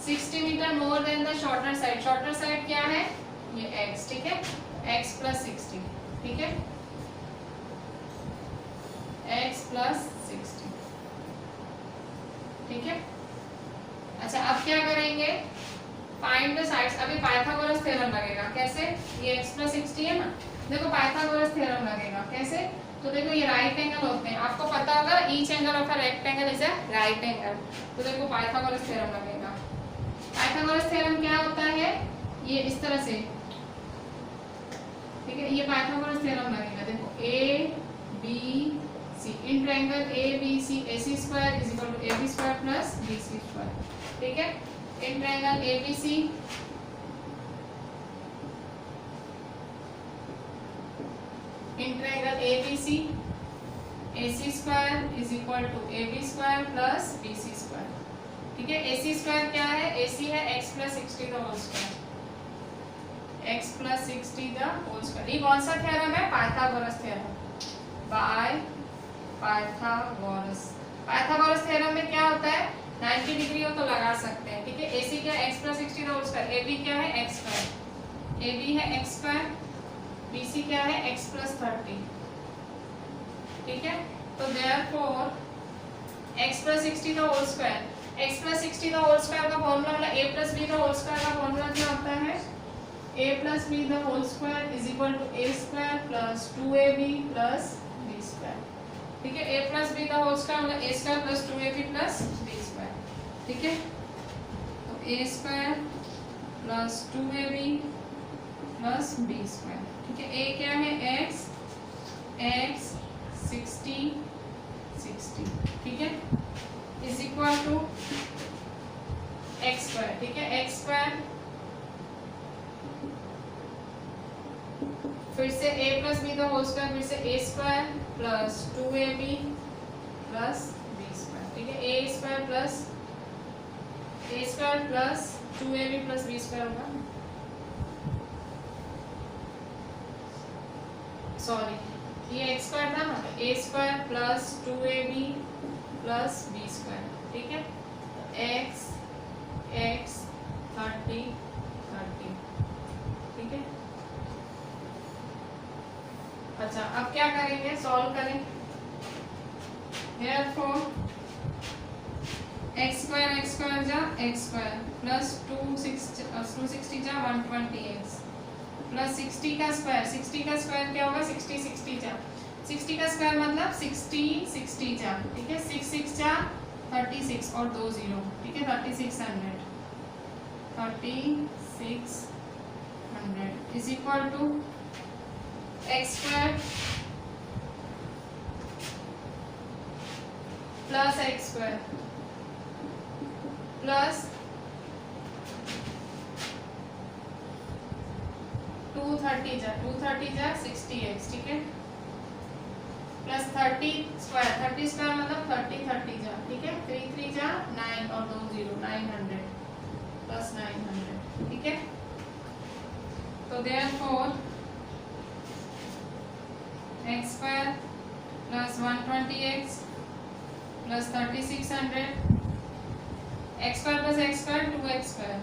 60 metre more than the shorter side क्या है, ये x, ठीक है, x प्लस 60, ठीक है, x प्लस 60, ठीक है। अच्छा, अब क्या करेंगे, फाइंड द साइड्स, अभी पाइथागोरस थ्योरम लगेगा, कैसे, ये x प्लस 60 है ना, देखो पाइथागोरस थ्योरम लगेगा कैसे, तो देखो ये राइट एंगल होते हैं, आपको पता होगा each angle of a rectangle is a right angle, तो देखो पाइथागोरस थ्योरम लगेगा। पाइथागोरस थ्योरम क्या होता है, ये इस तरह से, ठीक है, ये पाइथागोरस थ्योरम लगेगा, देखो a b c in triangle a b c ac square is equal to ab square plus bc square, ठीक है। In triangle abc in triangle abc ac square is equal to ab square plus bc square, ठीक है। ac square क्या है, ac है x plus 60 का whole square, x plus 60 का whole square. ये कौन सा थ्योरम है, Pythagoras theorem, by Pythagoras theorem में क्या होता है, 90 डिग्री हो तो लगा सकते हैं, ठीक है। ac क्या है, x प्लस 60 का होल स्क्वायर, ab क्या है, x स्क्वायर, ab है x स्क्वायर, bc क्या है, x प्लस 30, ठीक है। तो देयरफॉर x प्लस 60 का होल स्क्वायर, x प्लस 60 का होल स्क्वायर का फॉर्मूला मतलब a प्लस b का होल स्क्वायर का फॉर्मूला क्या होता है, a plus b the whole square is equal to a square plus 2ab plus b square, ठीक है। a plus b the whole square मतलब a square plus 2ab plus b square, ठीक है। तो a square plus 2ab plus b square, ठीक है। a क्या है, x 60, ठीक है, is equal to x square, ठीक है, x स्क्वायर फिर से a plus b the whole square, फिर से a square plus 2ab plus b square, ठीक है। a square plus 2ab plus b square होगा, सॉरी ये x स्क्वायर था ना, a square plus 2ab plus b square, ठीक है। x 30, ठीक है। अच्छा, अब क्या करेंगे, सॉल्व करें, therefore x स्क्वायर जा x स्क्वायर प्लस 260 जा 120x प्लस 60 का स्क्वायर क्या होगा, 60 जा 60 का स्क्वायर मतलब 60 जा, ठीक है। 6 6 जा 36 और 2 0, ठीक है, 3600, 3600 is equal to x square plus x square plus 230 जा 60x, ठीक है, प्लस 30 स्क्वायर मतलब 30 जा, ठीक है, 3 जा 9 और 2 0 900 प्लस 900, ठीक है। तो therefore x square plus 120x plus 3600 x square plus x square 2x square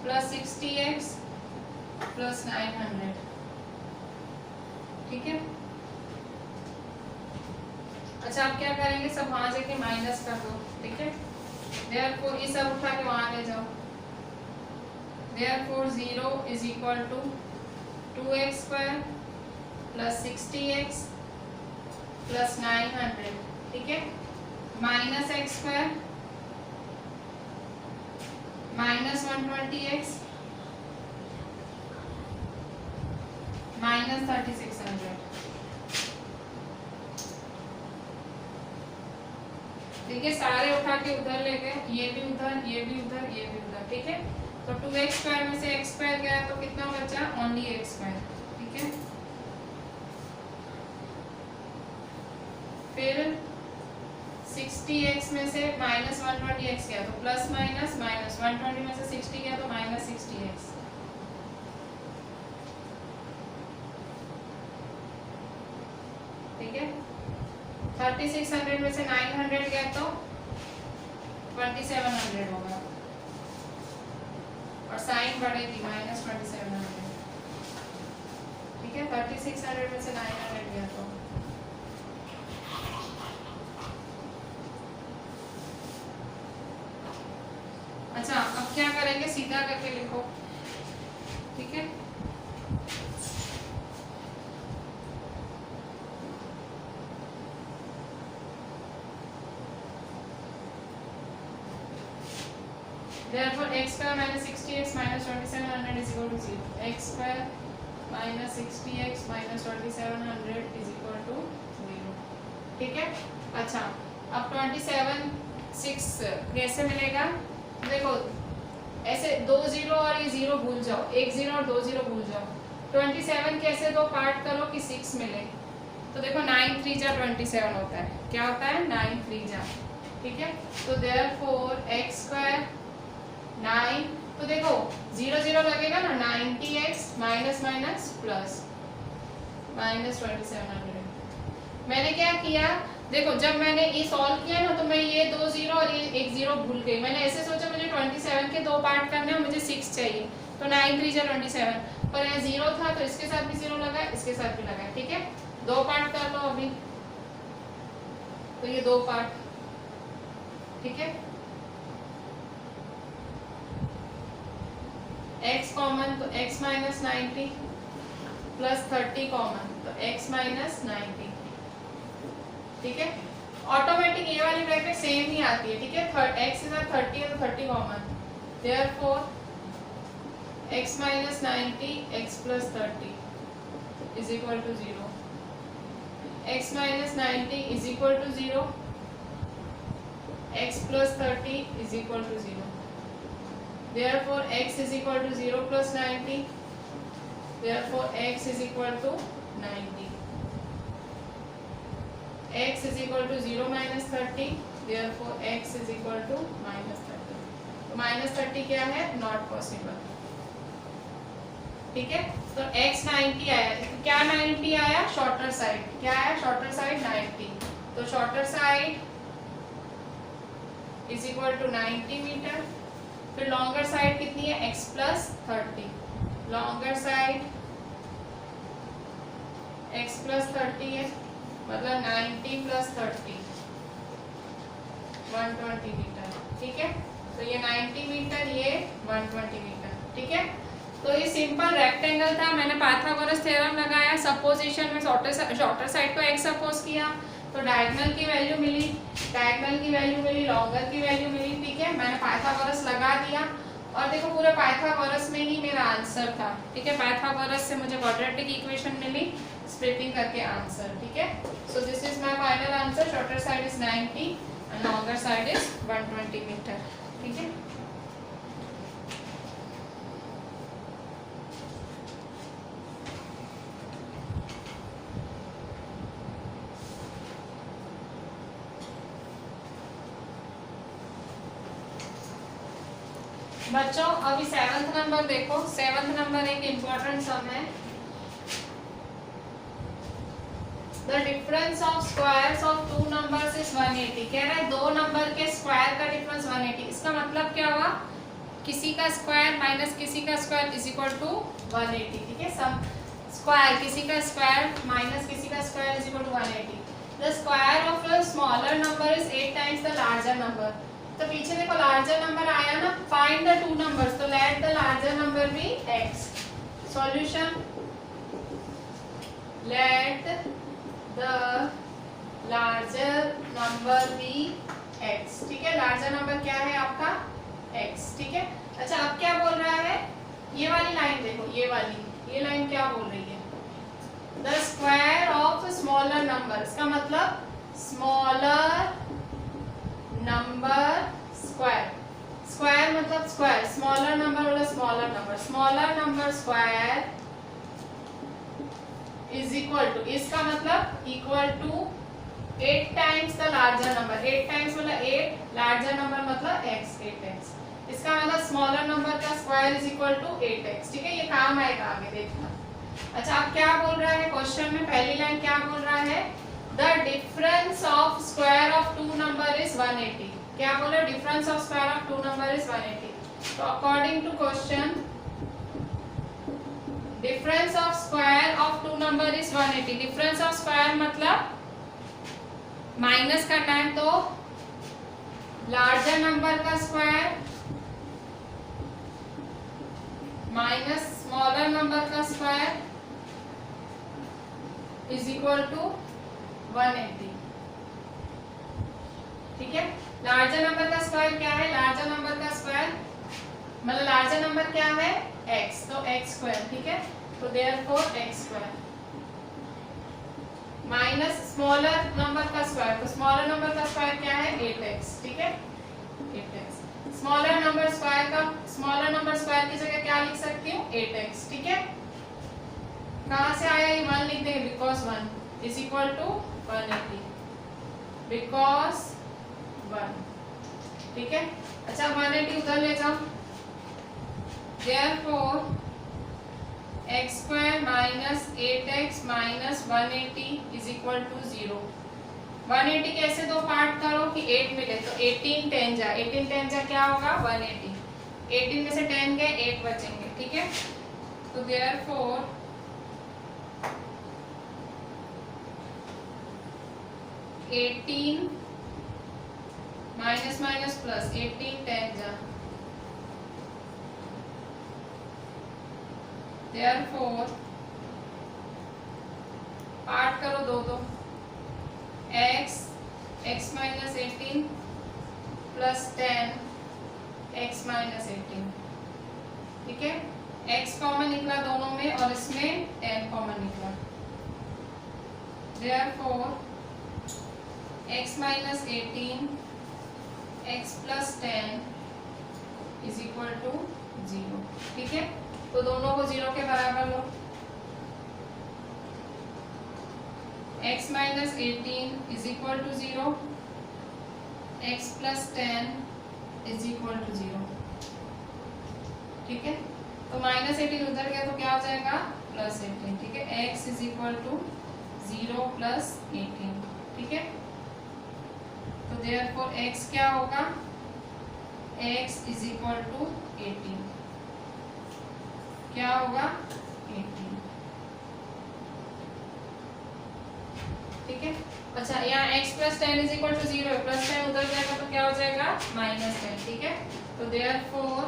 plus 60x plus 900, ठीक है। अच्छा आप क्या करेंगे, सब वहां जाके माइनस कर दो, ठीक है। देयरफॉर ये सब उठा के वहां ले जाओ। Therefore 0 is equal to 2x square plus 60x plus 900, ठीक है, minus x square minus 120x minus 3600, ठीक है। सारे उठा के उधर ले गए, ये भी उधर ये भी उधर ये भी उधर, ठीक है। तो 2x स्क्वायर में से x स्क्वायर गया तो कितना बचा, ओनली x स्क्वायर, ठीक है। फिर 60x में से माइनस 120x गया तो प्लस माइनस माइनस 120 में से 60 गया तो माइनस 60x, ठीक है। 3600 में से 900 गया तो 2700 होगा और साइन बढ़ेगी माइनस 2700, ठीक है। 3600 में से 900 गया तो अच्छा अब क्या करेंगे, सीधा करके लिखो, ठीक है। Therefore, x square minus 60x minus 2700 is equal to 0. X square minus 60x minus 2700 is equal to 0. ठीक है। अच्छा अब 27 6 कैसे मिलेगा, देखो ऐसे 2 0 और ये 0 भूल जाओ, 1 0 और 2 0 भूल जाओ। 27 कैसे दो पार्ट करो कि 6 मिले, तो देखो 9 3 जा 27 होता है, क्या होता है 9 3 जा, ठीक है। तो देयरफॉर x स्क्वायर 9, तो देखो 0 0 लगेगा ना, 90x minus minus plus minus 2700। मैंने क्या किया, देखो जब मैंने ये सॉल्व किया ना तो मैं ये 2 0 और ये 1 0 भूल गई। मैंने ऐसे सोचा मुझे 27 के दो पार्ट करने हैं, मुझे 6 चाहिए, तो 9 3 जा 27, पर यहाँ 0 था तो इसके साथ भी 0 लगा, इसके साथ भी लगा, ठीक है। दो पार्ट कर लो अभी, तो ये दो पार्ट, ठीक है। x कॉमन तो x माइनस 90 प्लस 30 कॉमन तो x माइनस 90, ठीक है। ऑटोमेटिक ये वाली ब्रैकेट सेम ही आती है, ठीक है। x के साथ 30 है तो 30 common, therefore x minus 90 x plus 30 is equal to 0। x minus 90 is equal to 0, x plus 30 is equal to 0। Therefore x is equal to 0 plus 90. Therefore x is equal to 90. X is equal to 0 minus 30. Therefore x is equal to minus 30. तो minus 30 क्या है, not possible, ठीक है। तो x 90 आया, क्या 90 आया, shorter side, क्या आया शॉर्टर साइड 90, तो shorter side is equal to 90 metre. फिर लॉन्गर साइड कितनी है, x plus 30, longer side x plus 30 है, मतलब 90 प्लस 30 120 मीटर, ठीक है। तो ये 90 मीटर, ये 120 मीटर, ठीक है। तो ये सिंपल रेक्टेंगल था, मैंने पाइथागोरस थ्योरम लगाया, सपोजिशन में शॉर्टर साइड को x सपोज किया तो डायगोनल की वैल्यू मिली, डायगोनल की वैल्यू मिली, लॉन्गर की वैल्यू मिली, ठीक है। मैंने पाइथागोरस लगा दिया और देखो पूरा पाइथागोरस में ही मेरा आंसर था, ठीक है। पाइथागोरस से मुझे क्वाड्रेटिक इक्वेशन मिली, स्प्लिटिंग करके आंसर, ठीक है। So this is my final answer. Shorter side is 90 and longer side is 120 metre, ठीक है। बच्चों अभी 7th नंबर देखो। 7th नंबर एक इम्पोर्टेंट सम है। The difference of squares of two numbers is 180। कह रहा है दो नंबर के स्क्वायर का डिफरेंस 180। इसका मतलब क्या हुआ, किसी का स्क्वायर माइनस किसी का स्क्वायर इज इक्वल टू 180, ठीक है। सम स्क्वायर, किसी का स्क्वायर माइनस किसी का square is equal to 180। The square of a smaller number is 8 times the larger number. तो पीछे देखो लार्जर नंबर आया ना, फाइंड द टू नंबर्स, तो let the larger number be x। Solution, let the larger number be x, ठीक है। Larger number क्या है आपका x, ठीक है। अच्छा अब क्या बोल रहा है, ये वाली लाइन देखो, ये वाली, ये लाइन क्या बोल रही है, the square of smaller number. इसका मतलब स्मॉलर नंबर स्क्वायर, स्क्वायर मतलब स्क्वायर, स्मॉलर नंबर वाला smaller number, smaller number square is equal to, इसका मतलब equal to 8 times the larger number. 8 times मतलब 8, लार्जर नंबर मतलब x, 8x। इसका मतलब स्मॉलर नंबर का square is equal to 8x, ठीक है। ये काम आएगा आगे देखना। अच्छा अब क्या बोल रहा है क्वेश्चन में, पहली लाइन क्या बोल रहा है, the difference of square of two number is 180। क्या बोल रहा है, difference of square of two number is 180। तो according to question, difference of square of two number is 180। Difference of square मतलब माइनस करना है, तो लार्जर नंबर का स्क्वायर माइनस स्मॉलर नंबर का स्क्वायर इज इक्वल टू 180, ठीक है। Larger number का स्क्वायर क्या है, लार्जर नंबर का स्क्वायर मतलब लार्जर नंबर क्या है x, तो x स्क्वायर, ठीक है। तो therefore x square minus smaller number का स्क्वायर, तो स्मॉलर नंबर का स्क्वायर क्या है 8x, ठीक है, 8x। स्मॉलर नंबर स्क्वायर का, स्मॉलर नंबर स्क्वायर की जगह क्या लिख सकती हूँ 8x, ठीक है। कहाँ से आया ये 1 लिख देंगे, because 1 is equal to 180, because 1, ठीक है। अच्छा 180 उधर ले जाओ, therefore x square minus 8x minus 180 is equal to 0। 180 कैसे दो पार्ट करो कि 8 मिले, तो 18 10 जा, 18 10 जा क्या होगा 180, 18 में से 10 गए 8 बचेंगे, ठीक है। तो therefore 18 माइनस माइनस प्लस, 18 10 जा, therefore पार्ट करो दो दो, x minus 18 plus 10 x minus 18, ठीक है। x कॉमन निकला दोनों में और इसमें 10 कॉमन निकला, therefore x minus 18 x plus 10 is equal to 0, ठीक है। तो दोनों को 0 के बराबर लो, x minus 18 is equal to 0, x plus 10 is equal to 0, ठीक है। तो माइनस 18 उधर गया तो क्या हो जाएगा प्लस 18, ठीक है। x is equal to 0 plus 18, ठीक है। तो देयरफॉर x क्या होगा, x इज इक्वल टू 18, क्या होगा 18, ठीक है। अच्छा यहाँ x plus 10 is equal to 0, plus 10 उधर जाएगा तो क्या हो जाएगा माइनस 10, ठीक है। तो therefore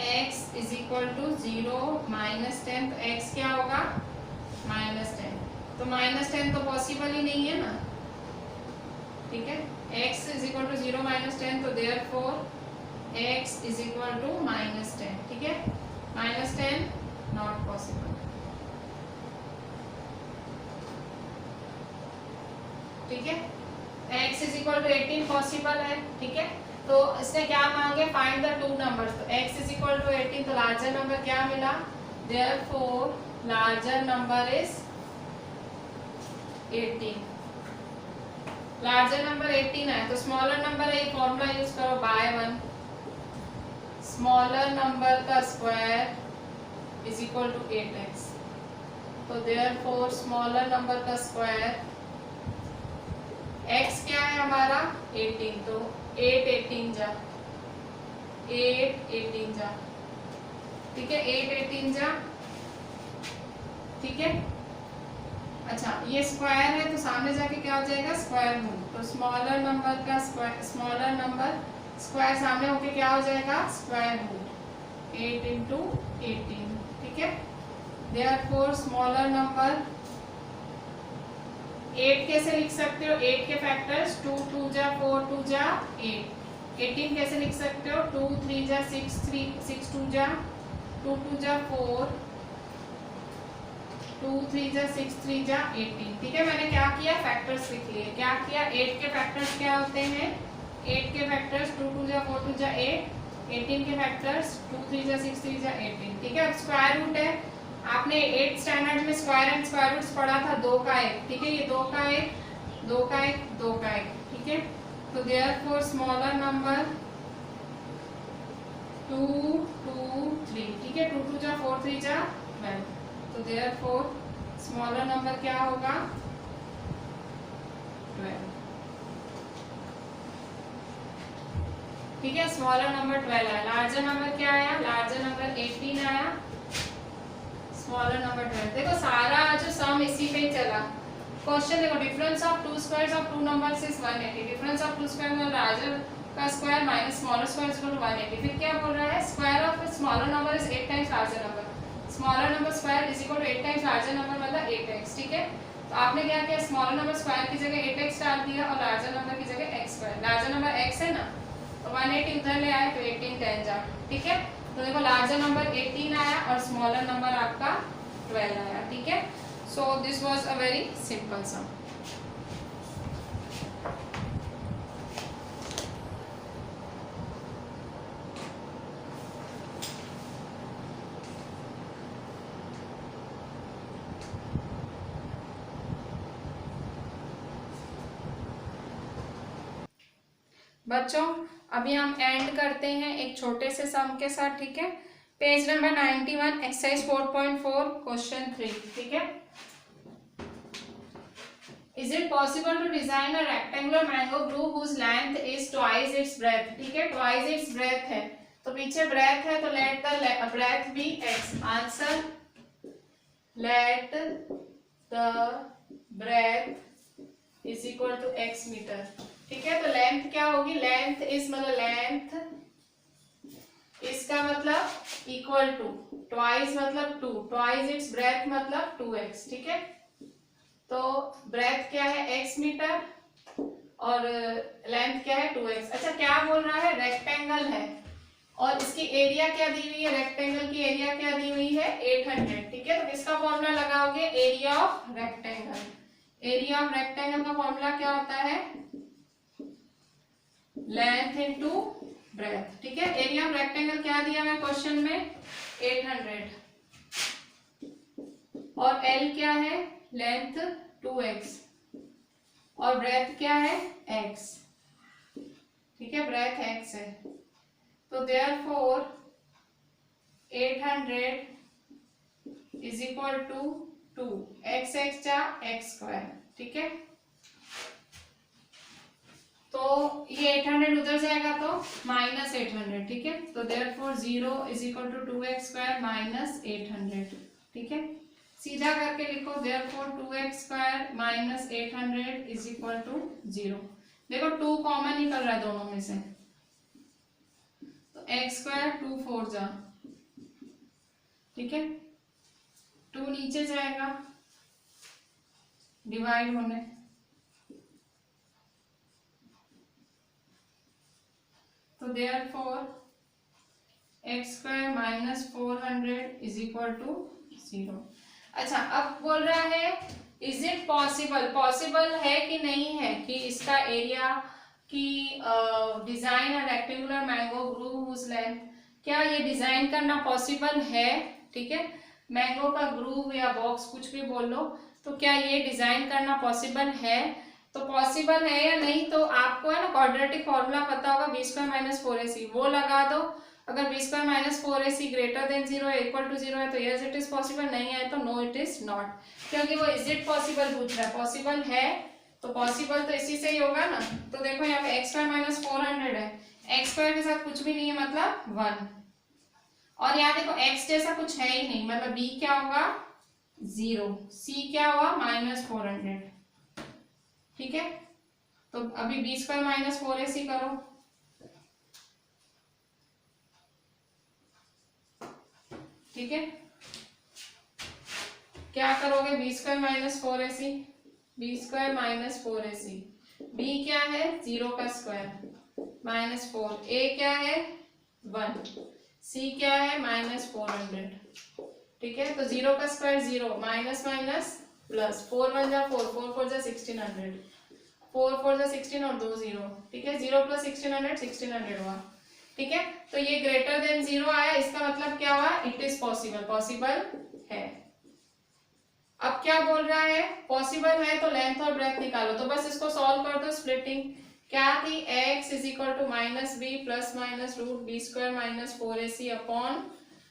x is equal to 0 minus 10, तो x क्या होगा माइनस 10, तो माइनस 10 तो पॉसिबल ही नहीं है ना, ठीक है। x is equal to 0 minus 10, तो therefore x is equal to -10, ठीक है। -10 नॉट पॉसिबल, ठीक है। x is equal to 18 possible है, ठीक है। तो इसने क्या मांगे, फाइंड द टू नंबर्स। तो x इज इक्वल टू 18, तो लार्जर नंबर क्या मिला, therefore larger number is 18। Larger number 18 है, तो स्मॉलर नंबर है, फॉर्मूला यूज करो, बाय 1 स्मॉलर नंबर का square is equal to 8x। तो देयरफॉर स्मॉलर नंबर का स्क्वायर, x क्या है हमारा 18, तो 8 18 जा, 8 18 जा, ठीक है, 8 18 जा, ठीक है। अच्छा ये स्क्वायर है तो सामने जाके क्या हो जाएगा, स्क्वायर रूट। तो स्मॉलर नंबर का स्क्वायर, स्मॉलर नंबर स्क्वायर सामने होके क्या हो जाएगा, स्क्वायर रूट 8 इंटू 18, ठीक है। देयरफॉर स्मॉलर नंबर 8 कैसे लिख सकते हो, 8 के फैक्टर्स 2 2 जा 4 2 जा 8। 18 कैसे लिख सकते हो, 2 3 जा 6 3 6 2 जा 2 2 जा 4 2 3 जा 6 3 जा 18, ठीक है। मैंने क्या किया, फैक्टर्स लिख लिए। क्या किया, 8 के फैक्टर्स क्या होते हैं, 8 के फैक्टर्स 2 2 जा 4 2 जा 8, 18 के फैक्टर्स 2 3 जा 6 3 जा 18, ठीक है। अब स्क्वायर रूट है, आपने 8th स्टैंडर्ड में स्क्वायर एंड स्क्वायर रूट्स पढ़ा था, 2 का 1, ठीक है। ये 2 का 1 2 का 1 2 का 1, ठीक है। तो देयरफॉर स्मॉलर नंबर 2 2 3, ठीक है। 2 2 जा 4 3 जा 12, तो देयरफॉर स्मॉलर नंबर क्या होगा 12, ठीक है। स्मॉलर नंबर 12 आया। लार्जर नंबर क्या आया, लार्जर नंबर 18 आया, स्मॉलर नंबर 12। देखो सारा जो सम इसी पे ही चला। क्वेश्चन देखो, difference of two squares of two numbers is 180, difference of two square में लार्जर का square minus smaller square is equal to 180। फिर क्या बोल रहा है, square of smaller number is 8 times larger number, smaller number square is equal to 8 times larger number मतलब 8x, ठीक है। तो आपने क्या किया, स्मॉलर नंबर स्क्वायर की जगह 8x डाल दिया और लार्जर नंबर की जगह x square. Larger number x है ना, तो 180 उधर ले आए तो 18 10 जा, ठीक है। तो देखो लार्जर नंबर 18 आया और स्मॉलर नंबर आपका 12 आया, ठीक है। So this was a very simple सम। बच्चों अभी हम एंड करते हैं एक छोटे से सम के साथ, ठीक है। पेज नंबर 91 एक्सरसाइज 4.4 क्वेश्चन 3, ठीक है। Is it possible to design a rectangular mango group whose length is twice its breadth, ठीक है। twice its breadth है तो पीछे breadth है तो let the breadth be x। Answer let the breadth is equal to x metre, ठीक है। तो लेंथ क्या होगी, लेंथ इस मतलब लेंथ इसका मतलब इक्वल टू ट्वाइस मतलब 2, ट्वाइस इट्स ब्रेथ मतलब 2x, ठीक है। तो ब्रेथ क्या है x मीटर और लेंथ क्या है 2x। अच्छा क्या बोल रहा है, रेक्टेंगल है और इसकी एरिया क्या दी हुई है, रेक्टेंगल की एरिया क्या दी हुई है 800, ठीक है। तो किसका फॉर्मूला लगाओगे, area of rectangle. Area of rectangle का फॉर्मूला क्या होता है, लेंथ इनटू ब्रेथ, ठीक है। एरिया ऑफ रेक्टेंगल क्या दिया है क्वेश्चन में 800 और L क्या है, लेंथ 2x और ब्रेथ क्या है x, ठीक है। ब्रेथ x है तो therefore 800 is equal to 2 x x जा x स्क्वायर, ठीक है। तो ये 800 उधर जाएगा तो माइनस 800, ठीक है। तो therefore 0 is equal to 2x square minus 800, ठीक है। सीधा करके लिखो, therefore 2x square minus 800 is equal to 0। देखो 2 कॉमन निकल रहा है दोनों में से, तो x स्क्वायर 2 4 जा, ठीक है। 2 नीचे जाएगा डिवाइड होने, तो therefore x square minus 400 is equal to 0। अच्छा, अब बोल रहा है इज इट पॉसिबल, पॉसिबल है कि नहीं है कि इसका एरिया की design a rectangular mango grove whose length, क्या ये डिजाइन करना पॉसिबल है, ठीक है, मैंगो का ग्रूव या बॉक्स कुछ भी बोल लो, तो क्या ये डिजाइन करना पॉसिबल है, तो पॉसिबल है या नहीं, तो आपको है ना क्वाड्रेटिक फॉर्मूला पता होगा बी स्क्वायर माइनस 4ac, वो लगा दो। अगर b square minus 4ac greater than 0 है, इक्वल टू 0 है तो यस इट इज पॉसिबल, नहीं है तो नो इट इज नॉट, क्योंकि वो इज इट पॉसिबल पूछ रहा है, पॉसिबल है तो पॉसिबल तो इसी से ही होगा ना। तो देखो यहाँ पे एक्स स्क्वायर माइनस 400 है, एक्स स्क्वायर के साथ कुछ भी नहीं है मतलब 1, और यहाँ देखो x जैसा कुछ है ही नहीं, मतलब b क्या होगा 0, c क्या हुआ माइनस 400, ठीक है। तो अभी बी स्क्वायर माइनस 4ac करो, ठीक है, क्या करोगे b square minus 4ac, b square minus 4ac, b क्या है 0 का स्क्वायर माइनस 4, a क्या है 1, c क्या है माइनस 400, ठीक है। तो 0 का स्क्वायर 0, माइनस माइनस प्लस, 4 1 जा 4, 4 4 जा 1600, 4 4 जा 16 और 2 0, ठीक है, 0 प्लस 1600 1600 हुआ, ठीक है। तो ये ग्रेटर देन 0 आया, इसका मतलब क्या हुआ, इट इज पॉसिबल, पॉसिबल है। अब क्या बोल रहा है, पॉसिबल है तो लेंथ और ब्रेथ निकालो, तो बस इसको सॉल्व कर दो। स्प्लिटिंग क्या थी, x is equal to minus b plus minus root b square minus 4ac upon,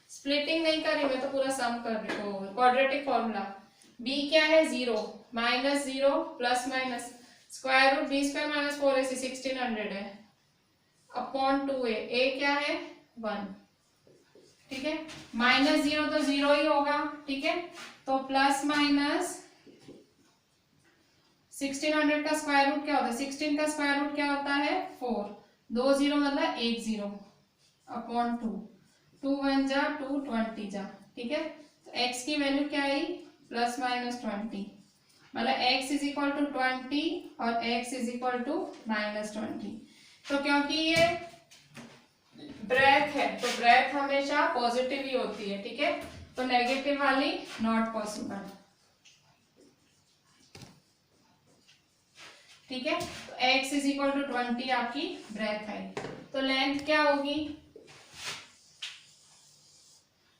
splitting नहीं करी मैं तो पूरा सम कर रही हूँ, क्वाड्रेटिक फॉर्मूला, b क्या है 0 minus 0 plus minus square root b square minus 4ac 1600 है अपॉन 2a, a क्या है 1, ठीक है, माइनस 0 तो 0 ही होगा, ठीक है, तो प्लस माइनस 1600 का स्क्वायर रूट क्या होता है, 16 का स्क्वायर रूट क्या होता है 4, 2 0 मतलब 1 0 अपॉन 2, 2 1 जा 2 20 जा, ठीक है। तो x की वैल्यू क्या आई प्लस माइनस 20, मतलब x इज इक्वल टू 20 और x is equal to minus 20। तो क्योंकि ये ब्रेथ है तो ब्रेथ हमेशा पॉजिटिव ही होती है, ठीक है, तो नेगेटिव वाली नॉट पॉसिबल, ठीक है। तो x इज इक्वल टू 20 आपकी ब्रेथ है, तो लेंथ क्या होगी,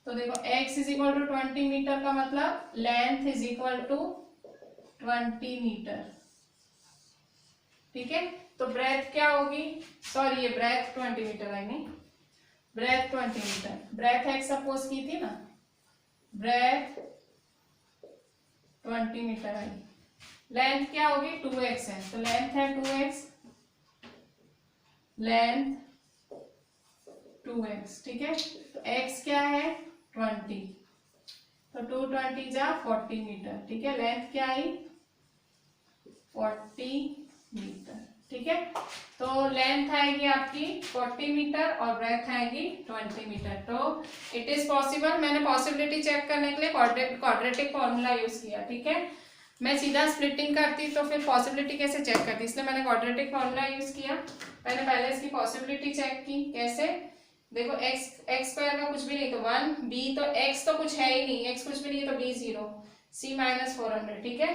तो देखो x is equal to 20 metre का मतलब length is equal to 20 metre, ठीक है। तो ब्रेथ क्या होगी, सॉरी ये ब्रेथ 20 मीटर आई नहीं, breadth 20 metre, breadth x suppose की थी ना, ब्रेथ 20 मीटर आई, लेंथ क्या होगी 2x है, तो लेंथ है 2x, लेंथ 2x, ठीक है। तो x क्या है 20, तो 2 20 जा 40 मीटर, ठीक है, लेंथ क्या आई 40 मीटर, ठीक है। तो लेंथ आएगी आपकी 40 मीटर और ब्रेथ आएगी 20 मीटर, तो इट इज पॉसिबल। मैंने पॉसिबिलिटी चेक करने के लिए क्वाड्रेटिक फॉर्मूला यूज किया, ठीक है, मैं सीधा स्प्लिटिंग करती तो फिर पॉसिबिलिटी कैसे चेक करती, इसलिए मैंने क्वाड्रेटिक फॉर्मूला यूज किया। मैंने पहले इसकी पॉसिबिलिटी चेक की, कैसे, देखो x स्क्वायर का कुछ भी नहीं तो 1, b तो x तो कुछ है ही नहीं, x कुछ भी नहीं है तो b 0, c माइनस 400, ठीक है,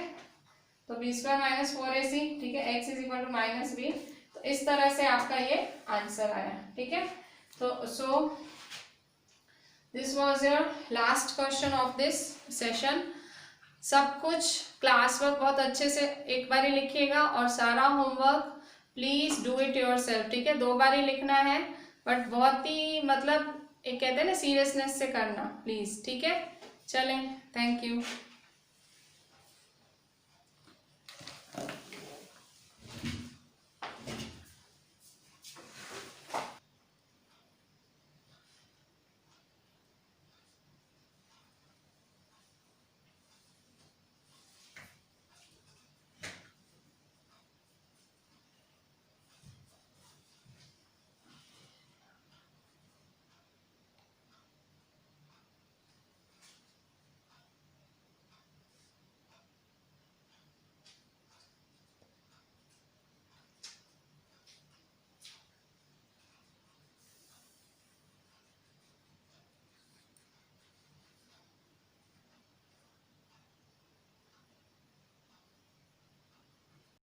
तो बी स्क्वायर माइनस 4ac, ठीक है, x is equal to minus b, तो इस तरह से आपका ये आंसर आया, ठीक है। तो so this was your last question of this session. सब कुछ क्लास वर्क बहुत अच्छे से एक बार ही लिखिएगा और सारा homework please do it yourself, ठीक है, 2 बार ही लिखना है, बट बहुत ही मतलब एक कहते हैं ना सीरियसनेस से करना प्लीज, ठीक है। चलें, थैंक यू।